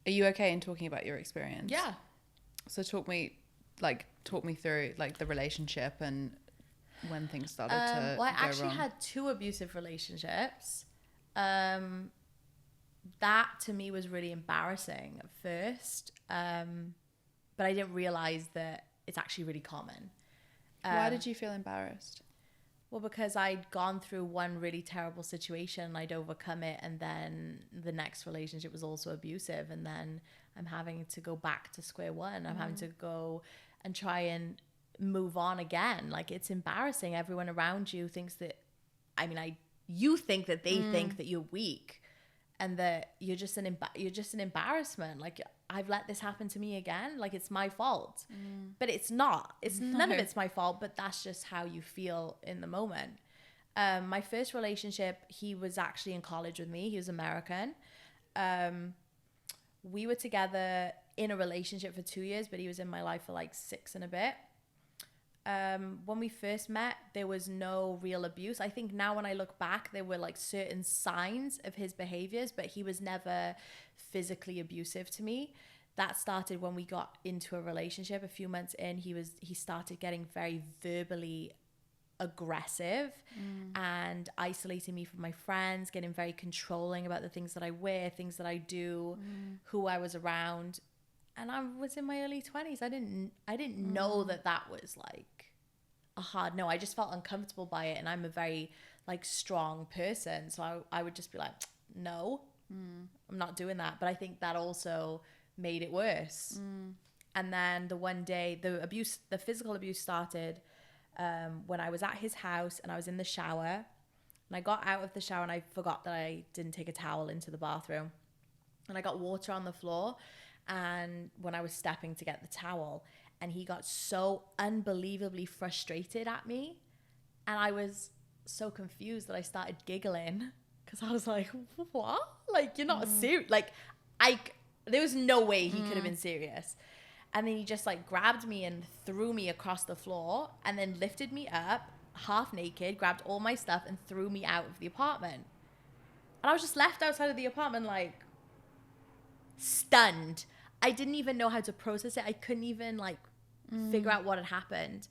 Speaker 1: Are you okay in talking about your experience?
Speaker 2: Yeah.
Speaker 1: So talk me through like the relationship and when things started to
Speaker 2: well, I
Speaker 1: go
Speaker 2: actually
Speaker 1: wrong.
Speaker 2: had 2 abusive relationships. That to me was really embarrassing at first, but I didn't realize that it's actually really common.
Speaker 1: Why did you feel embarrassed?
Speaker 2: Well, because I'd gone through one really terrible situation, I'd overcome it, and then the next relationship was also abusive, and then I'm having to go back to square one. I'm having to go and try and move on again. Like, it's embarrassing. Everyone around you thinks that, you think that they think that you're weak, and that you're just an embarrassment. Like, I've let this happen to me again. Like, it's my fault. But it's not. It's none of it's my fault, but that's just how you feel in the moment. My first relationship, he was actually in college with me. He was American. We were together in a relationship for 2 years, but he was in my life for like 6 and a bit. When we first met, there was no real abuse. I think now when I look back, there were like certain signs of his behaviors, but he was never physically abusive to me. That started when we got into a relationship. A few months in, he started getting very verbally aggressive and isolating me from my friends, getting very controlling about the things that I wear, things that I do, who I was around. And I was in my early 20s. I didn't know that was like a hard no. I just felt uncomfortable by it, and I'm a very like strong person, so I would just be like, no, I'm not doing that. But I think that also made it worse. And then the one day, the physical abuse started when I was at his house and I was in the shower, and I got out of the shower and I forgot that I didn't take a towel into the bathroom, and I got water on the floor. And when I was stepping to get the towel, and he got so unbelievably frustrated at me, and I was so confused that I started giggling, because I was like, what? Like, you're not serious. Like, there was no way he could have been serious. And then he just like grabbed me and threw me across the floor, and then lifted me up half naked, grabbed all my stuff and threw me out of the apartment. And I was just left outside of the apartment like stunned. I didn't even know how to process it. I couldn't even like figure out what had happened.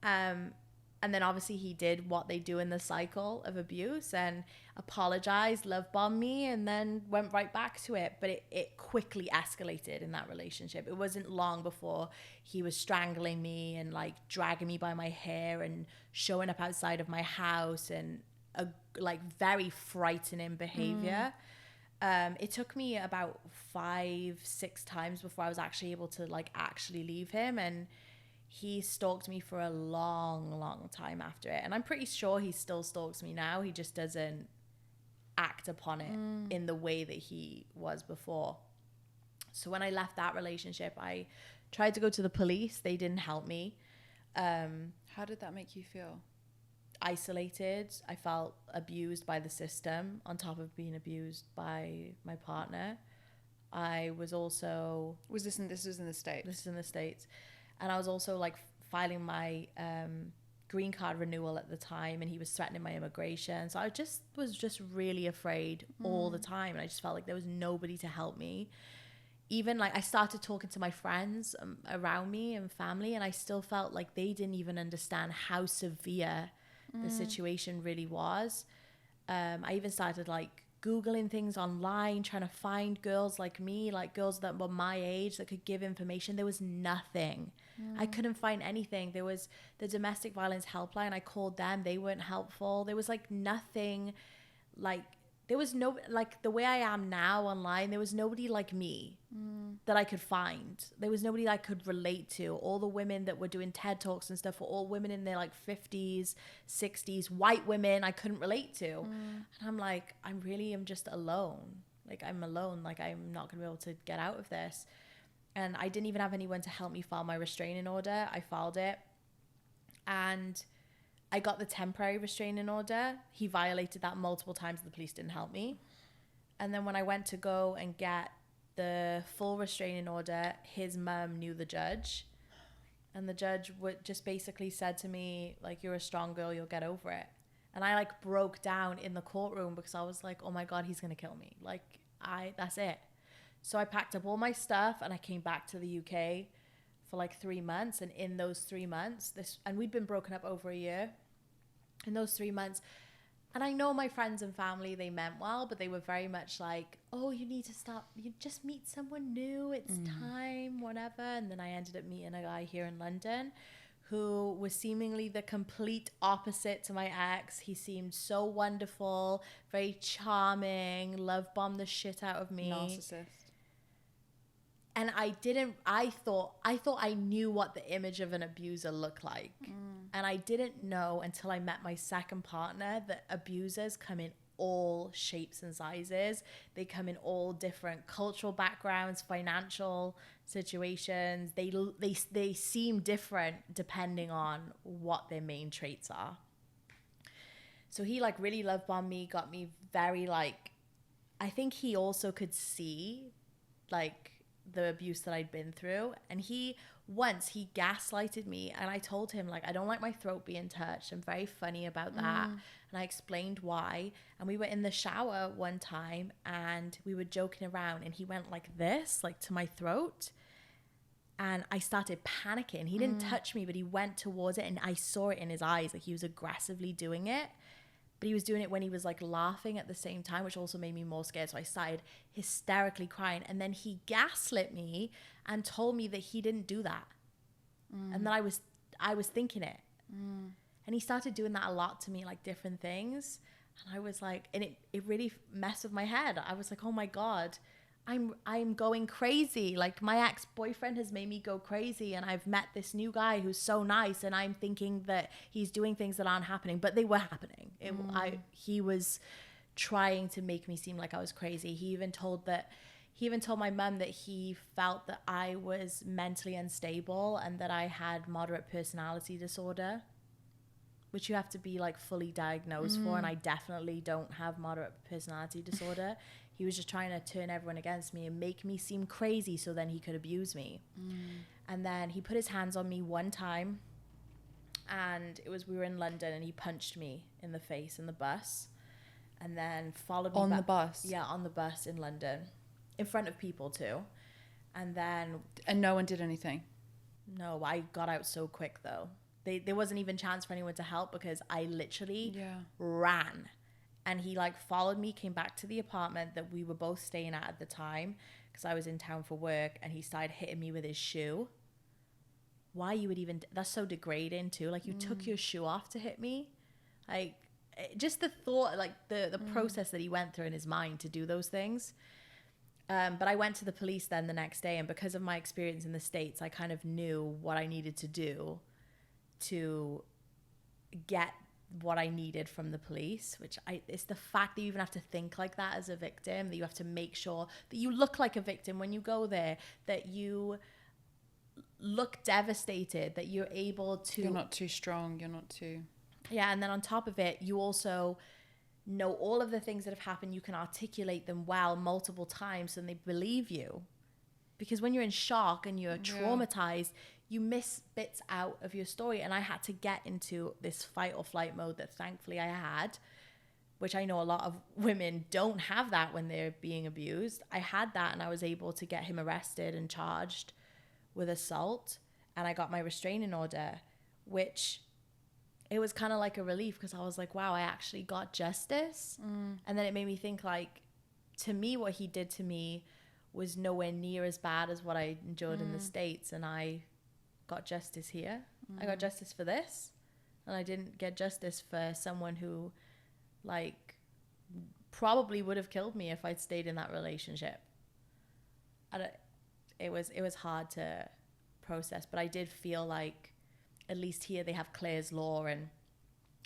Speaker 2: And then obviously he did what they do in the cycle of abuse and apologized, love bombed me, and then went right back to it. But it quickly escalated in that relationship. It wasn't long before he was strangling me and like dragging me by my hair and showing up outside of my house, and like very frightening behavior. It took me about 5-6 times before I was actually able to like actually leave him, and he stalked me for a long time after it. And I'm pretty sure he still stalks me now. He just doesn't act upon it in the way that he was before. So when I left that relationship, I tried to go to the police. They didn't help me.
Speaker 1: How did that make you feel?
Speaker 2: Isolated. I felt abused by the system on top of being abused by my partner. I was also...
Speaker 1: This was in the States?
Speaker 2: This is in the States. And I was also like filing my green card renewal at the time, and he was threatening my immigration. So I was just really afraid all the time. And I just felt like there was nobody to help me. Even like I started talking to my friends around me and family, and I still felt like they didn't even understand how severe the situation really was. I even started like Googling things online, trying to find girls like me, like girls that were my age that could give information. There was nothing. I couldn't find anything. There was the domestic violence helpline. I called them. They weren't helpful. There was like nothing. Like there was no, like the way I am now online, there was nobody like me that I could find. There was nobody I could relate to. All the women that were doing TED Talks and stuff were all women in their like 50s, 60s, white women I couldn't relate to. And I'm like, I'm just alone. Like I'm alone. Like I'm not going to be able to get out of this. And I didn't even have anyone to help me file my restraining order. I filed it. And I got the temporary restraining order. He violated that multiple times. The police didn't help me. And then when I went to go and get the full restraining order, his mum knew the judge. And the judge just basically said to me, like, you're a strong girl, you'll get over it. And I like broke down in the courtroom because I was like, oh my God, he's going to kill me. Like, that's it. So I packed up all my stuff and I came back to the UK for like 3 months. And in those 3 months, and we'd been broken up over a year. In those 3 months, and I know my friends and family, they meant well, but they were very much like, oh, you need to stop, you just meet someone new, it's time, whatever. And then I ended up meeting a guy here in London who was seemingly the complete opposite to my ex. He seemed so wonderful, very charming, love bombed the shit out of me.
Speaker 1: Narcissist.
Speaker 2: And I thought I knew what the image of an abuser looked like. And I didn't know until I met my second partner that abusers come in all shapes and sizes. They come in all different cultural backgrounds, financial situations. They seem different depending on what their main traits are. So he like really love bombed me, got me very like, I think he also could see like the abuse that I'd been through. And he gaslighted me, and I told him like, I don't like my throat being touched. I'm very funny about that. And I explained why. And we were in the shower one time and we were joking around, and he went like this, like to my throat. And I started panicking. He didn't touch me, but he went towards it, and I saw it in his eyes, like he was aggressively doing it. But he was doing it when he was like laughing at the same time, which also made me more scared. So I started hysterically crying. And then he gaslit me and told me that he didn't do that. And that I was thinking it. And he started doing that a lot to me, like different things. And I was like, and it really messed with my head. I was like, oh my God, I'm going crazy. Like my ex-boyfriend has made me go crazy, and I've met this new guy who's so nice, and I'm thinking that he's doing things that aren't happening, but they were happening. He was trying to make me seem like I was crazy. He even told my mum that he felt that I was mentally unstable and that I had moderate personality disorder, which you have to be like fully diagnosed for. And I definitely don't have moderate personality disorder. He was just trying to turn everyone against me and make me seem crazy so then he could abuse me. And then he put his hands on me one time, and we were in London, and he punched me in the face in the bus, and then followed me
Speaker 1: on
Speaker 2: back.
Speaker 1: the bus?
Speaker 2: Yeah, on the bus in London, in front of people too. And
Speaker 1: no one did anything?
Speaker 2: No, I got out so quick though. There wasn't even chance for anyone to help because I literally ran. And he like followed me, came back to the apartment that we were both staying at the time, because I was in town for work, and he started hitting me with his shoe. Why you would even, that's so degrading too. Like you took your shoe off to hit me. Like just the thought, like the process that he went through in his mind to do those things. But I went to the police then the next day, and because of my experience in the States, I kind of knew what I needed to do to get what I needed from the police, it's the fact that you even have to think like that as a victim, that you have to make sure that you look like a victim when you go there, that you look devastated, that you're able to...
Speaker 1: You're not too strong, you're not too...
Speaker 2: Yeah, and then on top of it, you also know all of the things that have happened, you can articulate them well multiple times and they believe you. Because when you're in shock and you're traumatized, you miss bits out of your story. And I had to get into this fight or flight mode that thankfully I had, which I know a lot of women don't have that when they're being abused. I had that, and I was able to get him arrested and charged with assault. And I got my restraining order, which it was kind of like a relief, because I was like, wow, I actually got justice. And then it made me think, like, to me, what he did to me was nowhere near as bad as what I endured in the States. And I got justice here. I got justice for this, and I didn't get justice for someone who like probably would have killed me if I'd stayed in that relationship. It was hard to process, but I did feel like at least here they have Claire's law, and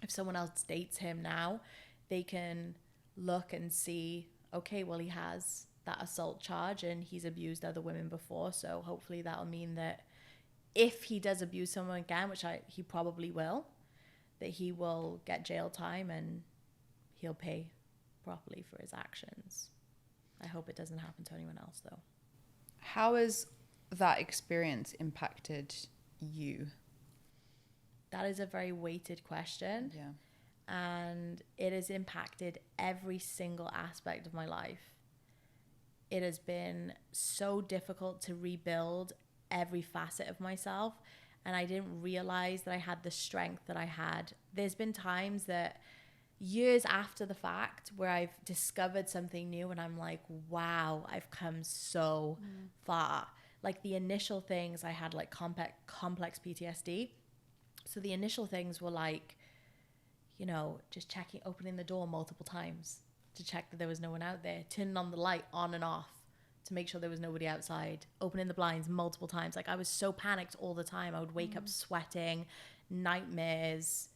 Speaker 2: if someone else dates him now, they can look and see, okay, well, he has that assault charge and he's abused other women before, so hopefully that'll mean that if he does abuse someone again, which he probably will, that he will get jail time and he'll pay properly for his actions. I hope it doesn't happen to anyone else, though.
Speaker 1: How has that experience impacted you?
Speaker 2: That is a very weighted question.
Speaker 1: Yeah.
Speaker 2: And it has impacted every single aspect of my life. It has been so difficult to rebuild every facet of myself. And I didn't realize that I had the strength that I had. There's been times that years after the fact where I've discovered something new and I'm like, wow, I've come so far. Like the initial things, I had like complex PTSD. So the initial things were like, you know, just opening the door multiple times to check that there was no one out there, turning on the light on and off to make sure there was nobody outside, opening the blinds multiple times. Like I was so panicked all the time. I would wake up sweating, nightmares,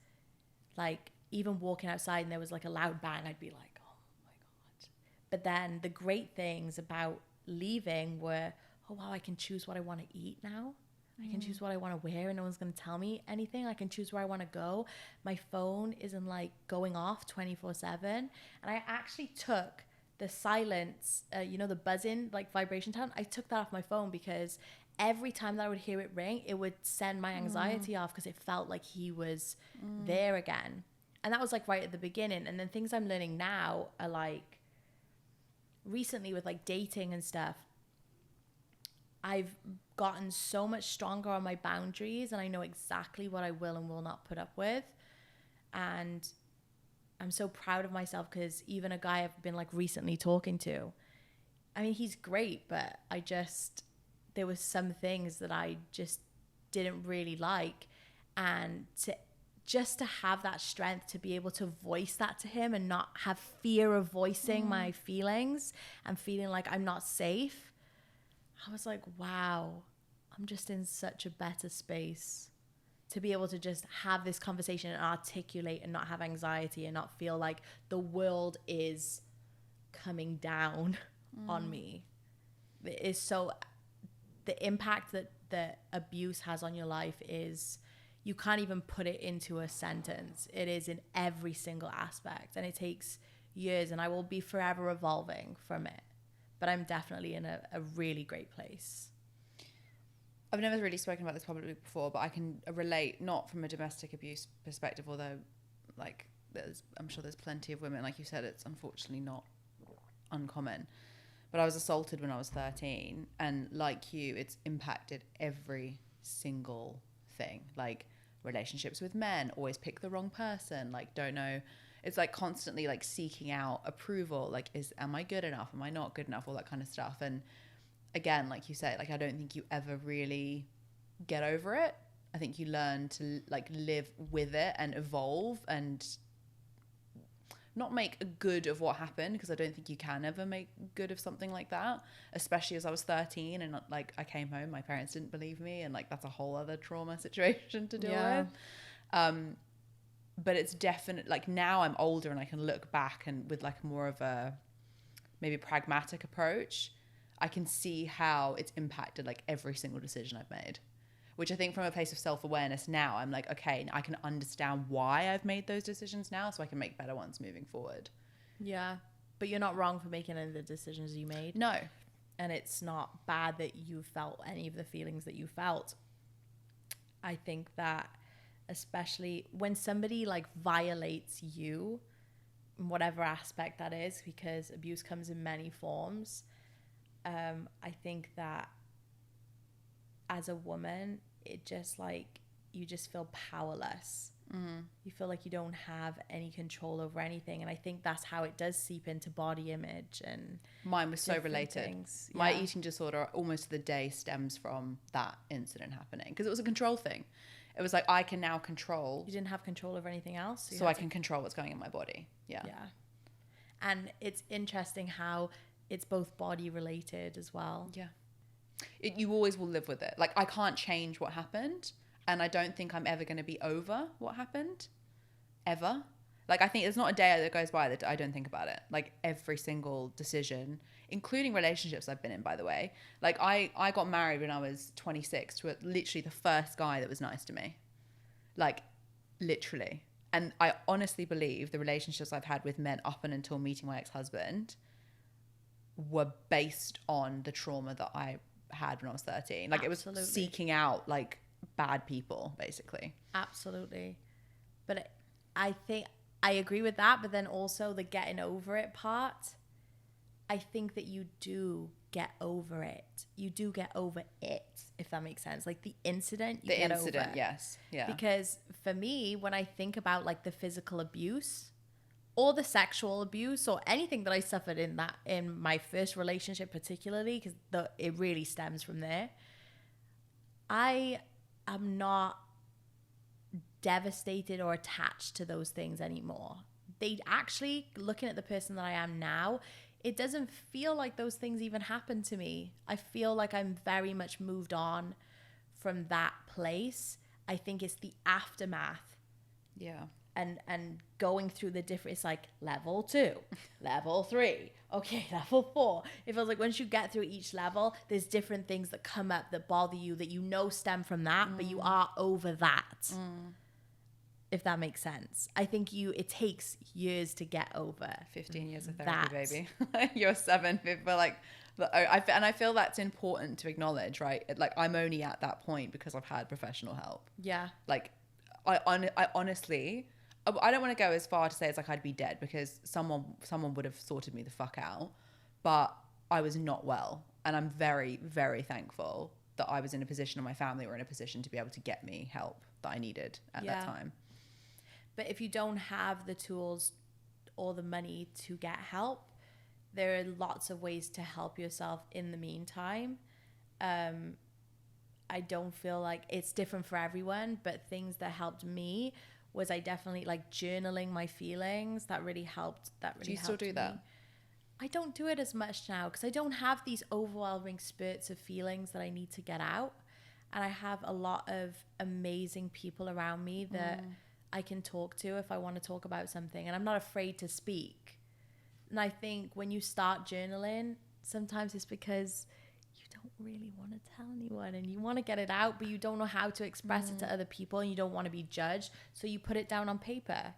Speaker 2: like even walking outside and there was like a loud bang, I'd be like, oh my God. But then the great things about leaving were, oh wow, I can choose what I want to eat now. I can choose what I want to wear and no one's going to tell me anything. I can choose where I want to go. My phone isn't like going off 24/7. And I actually took the silence, the buzzing, like vibration tone. I took that off my phone because every time that I would hear it ring, it would send my anxiety off because it felt like he was there again. And that was like right at the beginning. And then things I'm learning now are like recently with like dating and stuff, I've gotten so much stronger on my boundaries and I know exactly what I will and will not put up with. And I'm so proud of myself because even a guy I've been like recently talking to, I mean, he's great, but there was some things that I just didn't really like. And to have that strength to be able to voice that to him and not have fear of voicing my feelings and feeling like I'm not safe. I was like, wow, I'm just in such a better space to be able to just have this conversation and articulate and not have anxiety and not feel like the world is coming down on me. It is so, the impact that the abuse has on your life is, you can't even put it into a sentence. It is in every single aspect and it takes years and I will be forever evolving from it. But I'm definitely in a really great place.
Speaker 1: I've never really spoken about this publicly before, but I can relate, not from a domestic abuse perspective, although like I'm sure there's plenty of women, like you said, it's unfortunately not uncommon. But I was assaulted when I was 13 and like you, it's impacted every single thing. Like relationships with men, always pick the wrong person, like don't know. It's like constantly like seeking out approval. Like, am I good enough? Am I not good enough? All that kind of stuff. And again, like you say, like, I don't think you ever really get over it. I think you learn to like live with it and evolve and not make a good of what happened, because I don't think you can ever make good of something like that, especially as I was 13 and like I came home, my parents didn't believe me, and like that's a whole other trauma situation to deal with. But it's definitely like now I'm older and I can look back and with like more of a maybe pragmatic approach, I can see how it's impacted like every single decision I've made, which I think from a place of self-awareness now, I'm like, okay, I can understand why I've made those decisions now so I can make better ones moving forward.
Speaker 2: Yeah. But you're not wrong for making any of the decisions you made.
Speaker 1: No.
Speaker 2: And it's not bad that you felt any of the feelings that you felt. I think that especially when somebody like violates you in whatever aspect that is, because abuse comes in many forms, I think that as a woman, it just like, you just feel powerless. You feel like you don't have any control over anything. And I think that's how it does seep into body image. And
Speaker 1: mine was so related.
Speaker 2: Things.
Speaker 1: My eating disorder almost to the day stems from that incident happening, because it was a control thing. It was like, I can now control.
Speaker 2: You didn't have control over anything else?
Speaker 1: So I can control what's going in my body. Yeah.
Speaker 2: And it's interesting how it's both body related as well.
Speaker 1: Yeah. You always will live with it. Like, I can't change what happened. And I don't think I'm ever going to be over what happened. Ever. Like, I think there's not a day that goes by that I don't think about it. Like, every single decision, including relationships I've been in, by the way. Like, I got married when I was 26 to literally the first guy that was nice to me. Like, literally. And I honestly believe the relationships I've had with men up and until meeting my ex-husband were based on the trauma that I had when I was 13. Like
Speaker 2: Absolutely.
Speaker 1: it was seeking out like bad people, basically.
Speaker 2: Absolutely. But I think I agree with that. But then also the getting over it part, I think that you do get over it. You do get over it, if that makes sense. Like the incident, you get over.
Speaker 1: Yes. Yeah.
Speaker 2: Because for me, when I think about like the physical abuse or the sexual abuse or anything that I suffered in my first relationship particularly, because it really stems from there, I am not devastated or attached to those things anymore. They actually, looking at the person that I am now, it doesn't feel like those things even happened to me. I feel like I'm very much moved on from that place. I think it's the aftermath.
Speaker 1: Yeah.
Speaker 2: And going through the different, it's like level 2, level 3, okay, level 4. It feels like once you get through each level, there's different things that come up that bother you that you know stem from that, but you are over that. If that makes sense. I think it takes years to get over.
Speaker 1: 15 years of therapy, baby. You're 7, but like, I feel that's important to acknowledge, right? Like I'm only at that point because I've had professional help.
Speaker 2: Yeah.
Speaker 1: Like I honestly, I don't want to go as far to say it's like I'd be dead, because someone would have sorted me the fuck out, but I was not well. And I'm very, very thankful that I was in a position, and my family were in a position to be able to get me help that I needed at that time.
Speaker 2: But if you don't have the tools or the money to get help, there are lots of ways to help yourself in the meantime. I don't feel like it's different for everyone, but things that helped me was I definitely like journaling my feelings. That really helped.
Speaker 1: Do you still do that?
Speaker 2: I don't do it as much now because I don't have these overwhelming spurts of feelings that I need to get out. And I have a lot of amazing people around me that I can talk to if I want to talk about something. And I'm not afraid to speak. And I think when you start journaling, sometimes it's because you don't really want to tell anyone and you want to get it out, but you don't know how to express it to other people and you don't want to be judged. So you put it down on paper.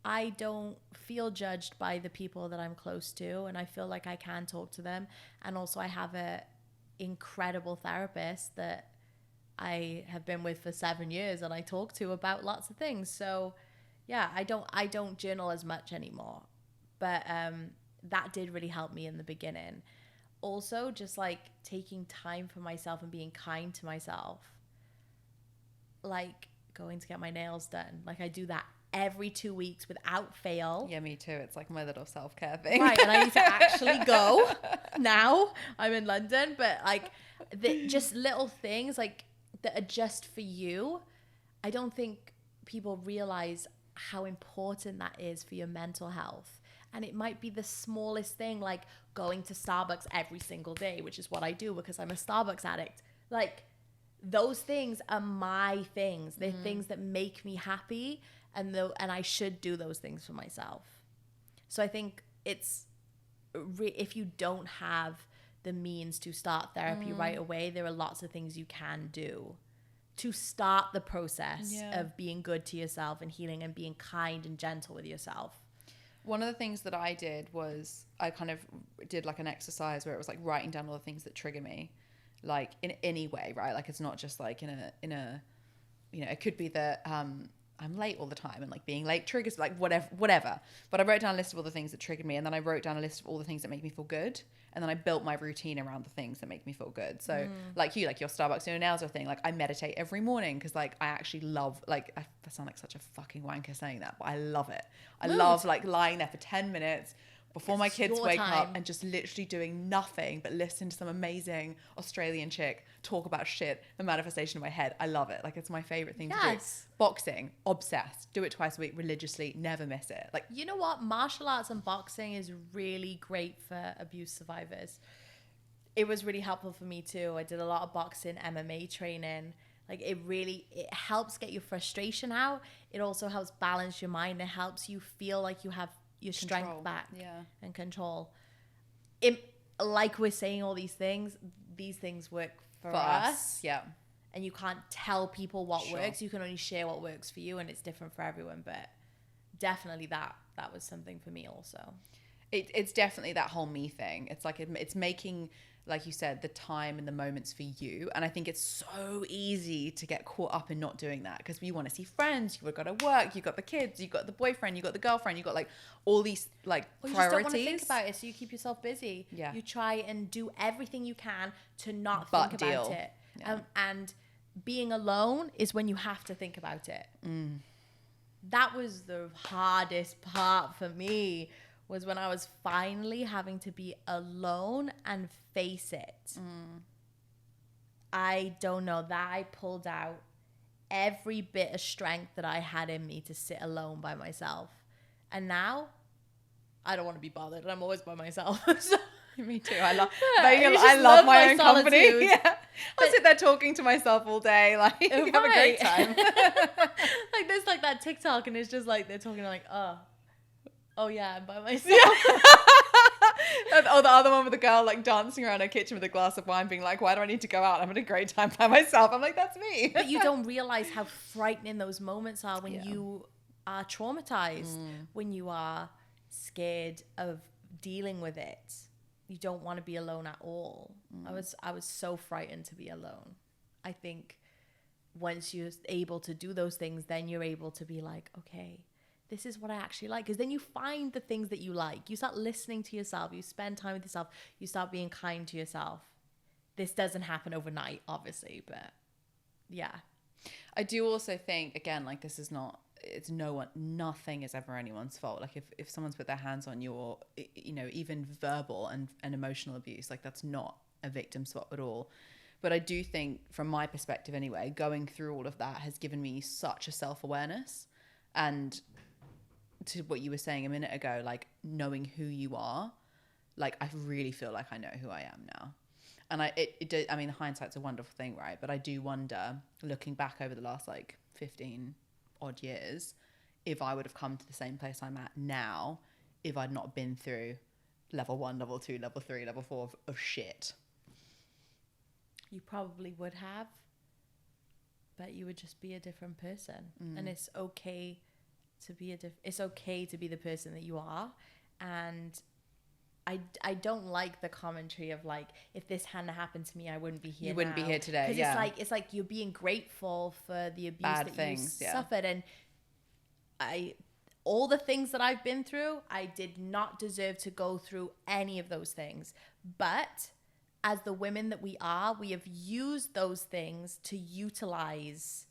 Speaker 2: I don't feel judged by the people that I'm close to, and I feel like I can talk to them. And also I have a incredible therapist that I have been with for 7 years and I talk to about lots of things. So yeah, I don't journal as much anymore, but that did really help me in the beginning. Also, just like taking time for myself and being kind to myself, like going to get my nails done. Like I do that every 2 weeks without fail.
Speaker 1: Yeah, me too. It's like my little self-care thing.
Speaker 2: Right, and I need to actually go now. I'm in London, but like just little things like that are just for you. I don't think people realize how important that is for your mental health. And it might be the smallest thing, like going to Starbucks every single day, which is what I do because I'm a Starbucks addict. Like those things are my things. They're things that make me happy, and I should do those things for myself. So I think it's if you don't have the means to start therapy right away, there are lots of things you can do to start the process of being good to yourself and healing and being kind and gentle with yourself.
Speaker 1: One of the things that I did was I kind of did like an exercise where it was like writing down all the things that trigger me, like in any way, right? Like it's not just like in a, you know, it could be that I'm late all the time and like being late triggers like whatever. But I wrote down a list of all the things that triggered me, and then I wrote down a list of all the things that make me feel good, and then I built my routine around the things that make me feel good. So like your Starbucks doing nails or thing, like I meditate every morning because like I actually love, like I sound like such a fucking wanker saying that, but I love it. I love like lying there for 10 minutes before my kids wake up and just literally doing nothing but listen to some amazing Australian chick talk about shit and manifestation in my head. I love it. Like it's my favorite thing to do. Boxing, obsessed. Do it twice a week religiously, never miss it. Like,
Speaker 2: you know what? Martial arts and boxing is really great for abuse survivors. It was really helpful for me too. I did a lot of boxing, MMA training. Like it helps get your frustration out. It also helps balance your mind. It helps you feel like you have your strength back and control. Like we're saying all these things work for us.
Speaker 1: Yeah.
Speaker 2: And you can't tell people what works. You can only share what works for you, and it's different for everyone. But definitely that was something for me also.
Speaker 1: It's definitely that whole me thing. It's like it's making like you said, the time and the moments for you. And I think it's so easy to get caught up in not doing that because you want to see friends, you've got to work, you've got the kids, you've got the boyfriend, you've got the girlfriend, you've got like all these like
Speaker 2: you
Speaker 1: priorities.
Speaker 2: just don't want to think about it, so you keep yourself busy.
Speaker 1: Yeah.
Speaker 2: You try and do everything you can to not
Speaker 1: But
Speaker 2: think about it.
Speaker 1: Yeah.
Speaker 2: And being alone is when you have to think about it. That was the hardest part for me, was when I was finally having to be alone and face it. I don't know, that I pulled out every bit of strength that I had in me to sit alone by myself. And now I don't want to be bothered. I'm always by myself. So,
Speaker 1: me too. I love my own company. Yeah. I'll sit there talking to myself all day, like have a great time.
Speaker 2: Like there's like that TikTok, and it's just like they're talking like, oh yeah, I'm by myself.
Speaker 1: Yeah. Or the other one with the girl like dancing around her kitchen with a glass of wine, being like, why do I need to go out? I'm having a great time by myself. I'm like, that's me.
Speaker 2: But you don't realize how frightening those moments are when you are traumatized, when you are scared of dealing with it. You don't want to be alone at all. I was so frightened to be alone. I think once you're able to do those things, then you're able to be like, okay, this is what I actually like. Because then you find the things that you like. You start listening to yourself. You spend time with yourself. You start being kind to yourself. This doesn't happen overnight, obviously, but yeah.
Speaker 1: I do also think, again, like this is not, nothing is ever anyone's fault. Like if someone's put their hands on you, or, you know, even verbal and emotional abuse, like that's not a victim's fault at all. But I do think, from my perspective anyway, going through all of that has given me such a self-awareness. And to what you were saying a minute ago, like knowing who you are, like I really feel like I know who I am now. And I mean, hindsight's a wonderful thing, right? But I do wonder, looking back over the last like 15 odd years, if I would have come to the same place I'm at now, if I'd not been through level 1, level 2, level 3, level 4 of shit.
Speaker 2: You probably would have, but you would just be a different person. And it's okay to be it's okay to be the person that you are. And I don't like the commentary of like, if this hadn't happened to me, I wouldn't be here.
Speaker 1: You wouldn't be here today.
Speaker 2: Because it's like you're being grateful for the abuse that you suffered. And all the things that I've been through, I did not deserve to go through any of those things. But as the women that we are, we have used those things to utilize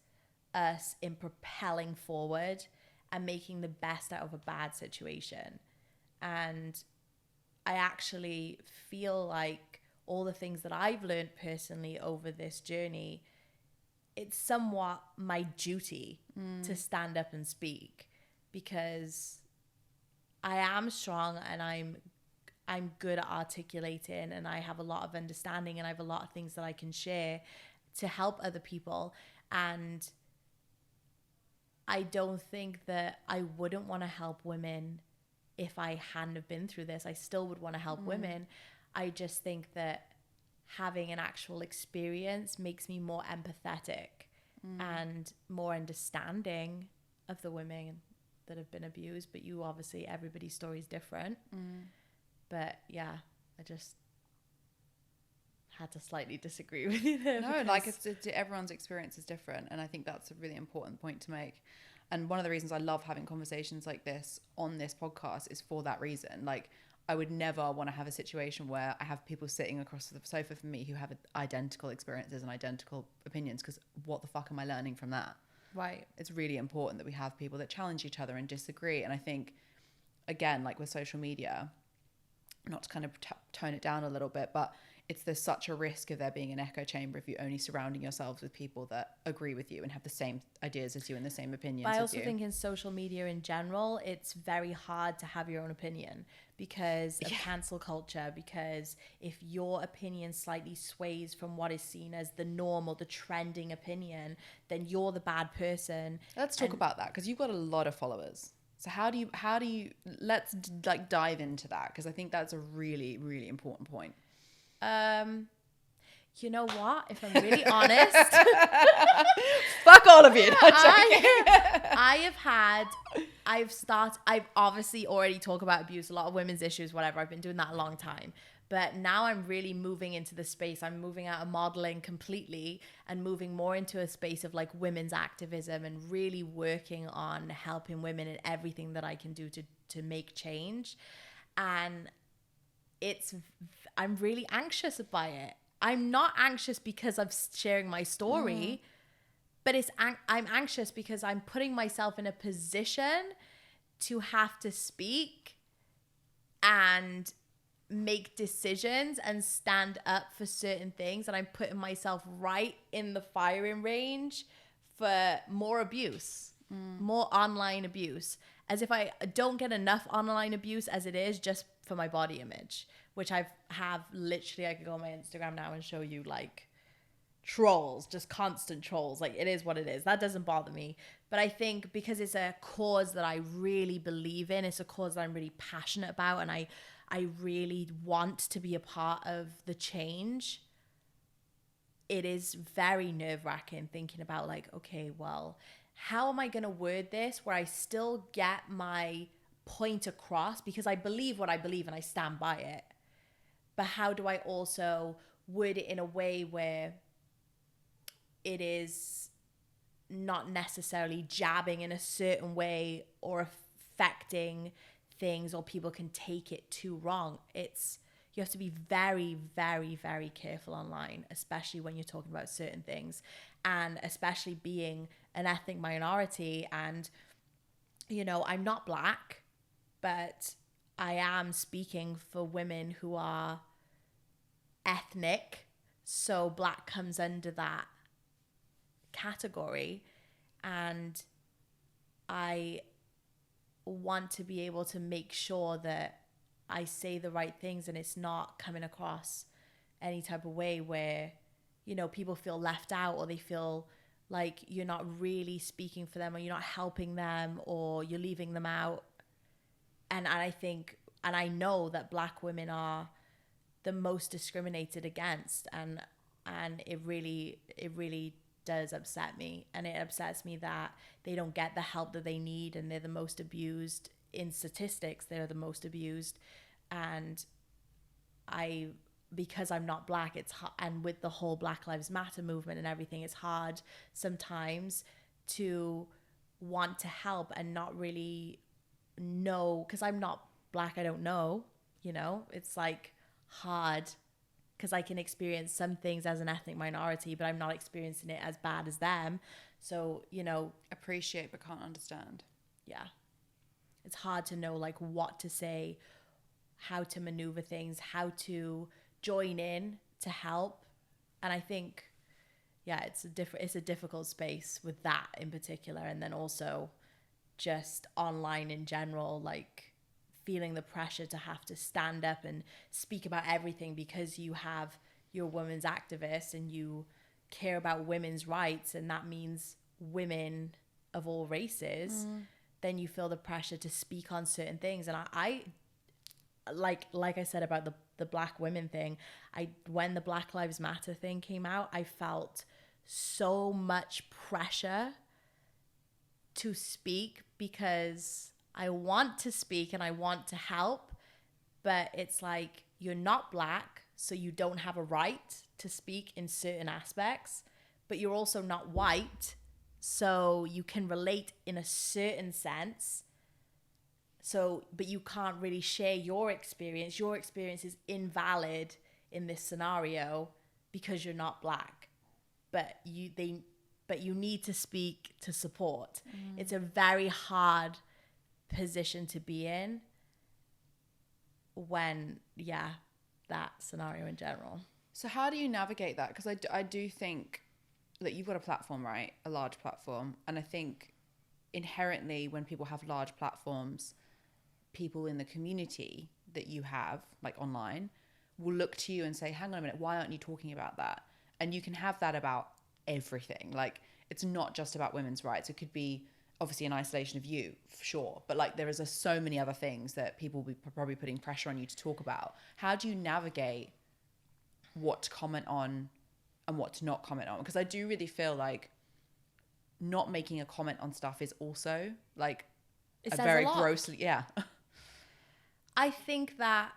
Speaker 2: us in propelling forward and making the best out of a bad situation. And I actually feel like all the things that I've learned personally over this journey, it's somewhat my duty to stand up and speak, because I am strong and I'm good at articulating, and I have a lot of understanding, and I have a lot of things that I can share to help other people. And I don't think that I wouldn't want to help women if I hadn't have been through this. I still would want to help women. I just think that having an actual experience makes me more empathetic and more understanding of the women that have been abused. But you obviously, everybody's story is different. But yeah, I just had to slightly disagree with you there.
Speaker 1: No, like everyone's experience is different. And I think that's a really important point to make. And one of the reasons I love having conversations like this on this podcast is for that reason. Like, I would never want to have a situation where I have people sitting across the sofa from me who have identical experiences and identical opinions, because what the fuck am I learning from that?
Speaker 2: Right.
Speaker 1: It's really important that we have people that challenge each other and disagree. And I think, again, like with social media, not to kind of tone it down a little bit, but there's such a risk of there being an echo chamber if you're only surrounding yourselves with people that agree with you and have the same ideas as you and the same opinions as you.
Speaker 2: I also think in social media in general, it's very hard to have your own opinion because of cancel culture, because if your opinion slightly sways from what is seen as the norm or the trending opinion, then you're the bad person.
Speaker 1: Let's talk about that, because you've got a lot of followers. So how do you let's like dive into that, because I think that's a really, really important point.
Speaker 2: You know what? If I'm really honest,
Speaker 1: fuck all of you.
Speaker 2: I've obviously already talked about abuse, a lot of women's issues, whatever. I've been doing that a long time, But now I'm really moving into the space. I'm moving out of modeling completely and moving more into a space of like women's activism and really working on helping women in everything that I can do to make change. And I'm really anxious by it. I'm not anxious because I'm sharing my story, but I'm anxious because I'm putting myself in a position to have to speak and make decisions and stand up for certain things, and I'm putting myself right in the firing range for more abuse, more online abuse, as if I don't get enough online abuse as it is just for my body image, which I have literally, I could go on my Instagram now and show you like trolls, just constant trolls. Like, it is what it is. That doesn't bother me. But I think because it's a cause that I really believe in, it's a cause that I'm really passionate about, and I really want to be a part of the change. It is very nerve-wracking thinking about like, okay, well, how am I going to word this where I still get my point across, because I believe what I believe and I stand by it. But how do I also word it in a way where it is not necessarily jabbing in a certain way or affecting things, or people can take it too wrong? You have to be very, very, very careful online, especially when you're talking about certain things, and especially being an ethnic minority. And, you know, I'm not Black, but I am speaking for women who are ethnic, so Black comes under that category, and I want to be able to make sure that I say the right things and it's not coming across any type of way where, you know, people feel left out, or they feel like you're not really speaking for them, or you're not helping them, or you're leaving them out. And I think, and I know that Black women are the most discriminated against, and it really does upset me. And it upsets me that they don't get the help that they need, and they're the most abused. In statistics, they're the most abused. And because I'm not Black, and with the whole Black Lives Matter movement and everything, it's hard sometimes to want to help and not really know, because I'm not Black, I don't know, you know. It's like hard, because I can experience some things as an ethnic minority, but I'm not experiencing it as bad as them. So, you know,
Speaker 1: appreciate but can't understand.
Speaker 2: Yeah. It's hard to know like what to say, how to maneuver things, how to join in to help. And I think, yeah, it's a difficult space with that in particular. And then also just online in general, like feeling the pressure to have to stand up and speak about everything because you're a women's activist and you care about women's rights, and that means women of all races. Then you feel the pressure to speak on certain things. And I like I said about the Black women thing, when the Black Lives Matter thing came out, I felt so much pressure to speak, because I want to speak and I want to help, but it's like, you're not Black, so you don't have a right to speak in certain aspects, but you're also not white, so you can relate in a certain sense. So, but you can't really share your experience. Your experience is invalid in this scenario because you're not Black, but you need to speak to support. It's a very hard position to be in when, that scenario in general.
Speaker 1: So how do you navigate that? Because I do think that you've got a platform, right? A large platform. And I think inherently when people have large platforms, people in the community that you have, like online, will look to you and say, hang on a minute, why aren't you talking about that? And you can have that about everything. Like, it's not just about women's rights. It could be obviously in isolation of you, for sure. But like, there is so many other things that people will be probably putting pressure on you to talk about. How do you navigate what to comment on and what to not comment on? Because I do really feel like not making a comment on stuff is also like a very grossly,
Speaker 2: I think that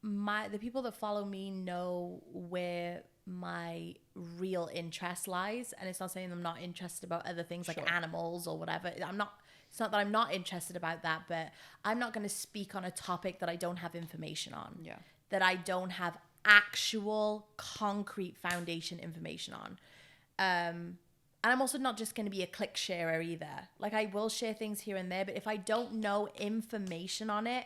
Speaker 2: the people that follow me know where my real interest lies, and it's not saying I'm not interested about other things like animals or whatever. It's not that I'm not interested about that, but I'm not going to speak on a topic that I don't have information on.
Speaker 1: Yeah.
Speaker 2: That I don't have actual concrete foundation information on. And I'm also not just going to be a click sharer either. Like, I will share things here and there, but if I don't know information on it,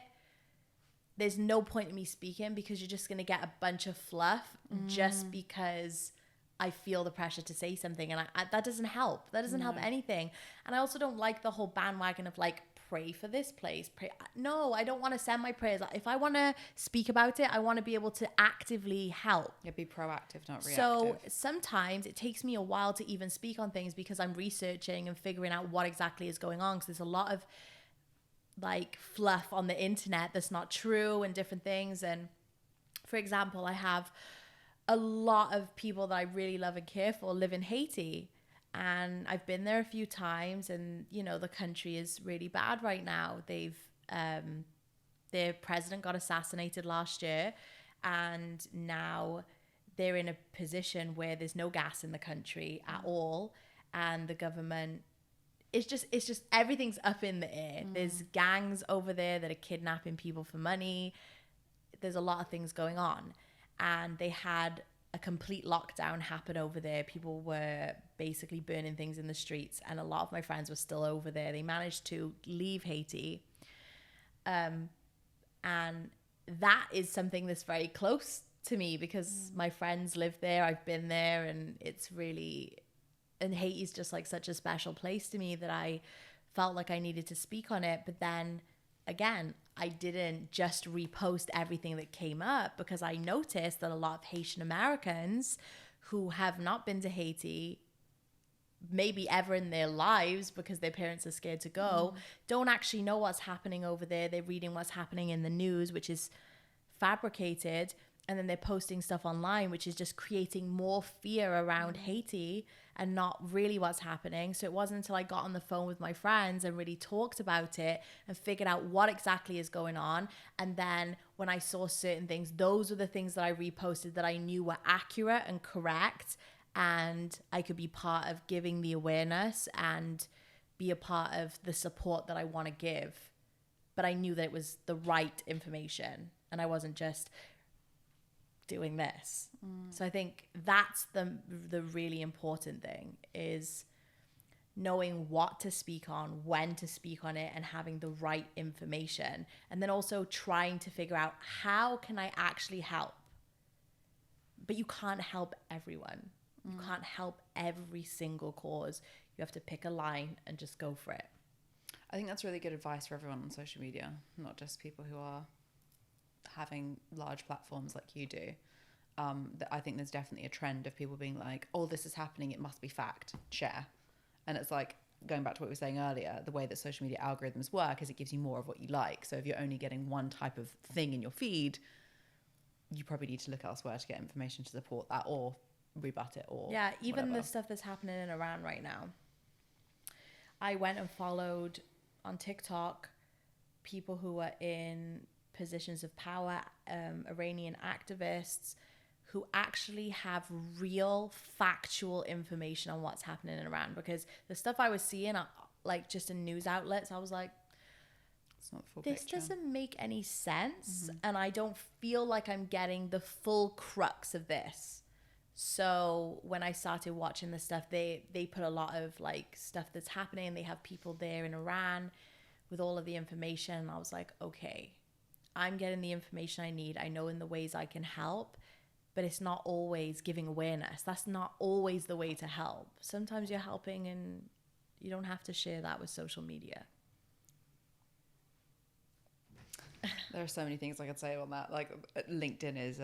Speaker 2: there's no point in me speaking, because you're just going to get a bunch of fluff just because I feel the pressure to say something. And that doesn't help. That doesn't help anything. And I also don't like the whole bandwagon of like, pray for this place. No, I don't want to send my prayers. If I want to speak about it, I want to be able to actively help.
Speaker 1: Yeah, be proactive, not reactive.
Speaker 2: So sometimes it takes me a while to even speak on things, because I'm researching and figuring out what exactly is going on. Because there's a lot of like fluff on the internet that's not true and different things. And for example, I have a lot of people that I really love and care for live in Haiti. And I've been there a few times, and you know, the country is really bad right now. Their president got assassinated last year, and now they're in a position where there's no gas in the country at all, and the government, it's just everything's up in the air. There's gangs over there that are kidnapping people for money. There's a lot of things going on, and they had a complete lockdown happen over there. People were basically burning things in the streets, and a lot of my friends were still over there. They managed to leave Haiti. And that is something that's very close to me, because my friends live there. I've been there, and and Haiti's just like such a special place to me that I felt like I needed to speak on it. But then again, I didn't just repost everything that came up, because I noticed that a lot of Haitian Americans who have not been to Haiti, maybe ever in their lives because their parents are scared to go, don't actually know what's happening over there. They're reading what's happening in the news, which is fabricated, and then they're posting stuff online, which is just creating more fear around Haiti and not really what's happening. So it wasn't until I got on the phone with my friends and really talked about it and figured out what exactly is going on. And then when I saw certain things, those were the things that I reposted that I knew were accurate and correct, and I could be part of giving the awareness and be a part of the support that I want to give. But I knew that it was the right information, and I wasn't just doing this. So I think that's the really important thing, is knowing what to speak on, when to speak on it, and having the right information. And then also trying to figure out, how can I actually help? But you can't help everyone. You can't help every single cause. You have to pick a line and just go for it.
Speaker 1: I think that's really good advice for everyone on social media, not just people who are having large platforms like you do. I think there's definitely a trend of people being like, oh, this is happening, it must be fact, share. And it's like, going back to what we were saying earlier, the way that social media algorithms work is it gives you more of what you like. So if you're only getting one type of thing in your feed, you probably need to look elsewhere to get information to support that, or rebut it, or
Speaker 2: even
Speaker 1: whatever.
Speaker 2: the stuff that's happening in Iran right now. I went and followed on TikTok people who are in positions of power, Iranian activists, who actually have real factual information on what's happening in Iran. Because the stuff I was seeing, like just in news outlets, I was like,
Speaker 1: it's not the full
Speaker 2: this
Speaker 1: picture.
Speaker 2: doesn't make any sense. And I don't feel like I'm getting the full crux of this. So when I started watching the stuff, they put a lot of like stuff that's happening. They have people there in Iran with all of the information. And I was like, okay, I'm getting the information I need. I know in the ways I can help, but it's not always giving awareness. That's not always the way to help. Sometimes you're helping and you don't have to share that with social media.
Speaker 1: There are so many things I could say on that. Like, LinkedIn is,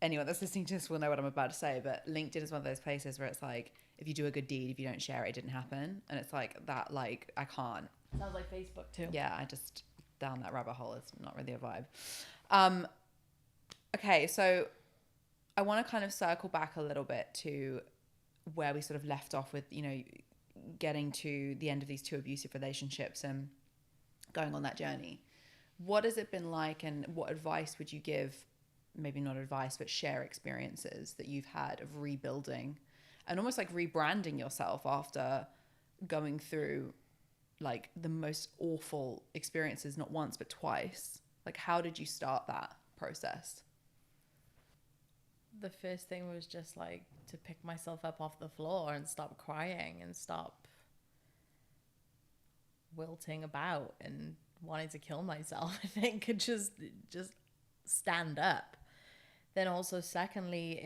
Speaker 1: anyone that's listening to this will know what I'm about to say, but LinkedIn is one of those places where it's like, if you do a good deed, if you don't share it, it didn't happen. And it's like that, like, I can't.
Speaker 2: Sounds like Facebook too.
Speaker 1: Yeah, I just, down that rabbit hole, it's not really a vibe. Okay, so I want to kind of circle back a little bit to where we sort of left off with, you know, getting to the end of these two abusive relationships and going on that journey. What has it been like, and what advice would you give, maybe not advice, but share experiences that you've had of rebuilding and almost like rebranding yourself after going through like the most awful experiences, not once, but twice? Like, how did you start that process?
Speaker 2: The first thing was just like to pick myself up off the floor and stop crying and stop wilting about and wanting to kill myself. I think could just stand up. Then also secondly,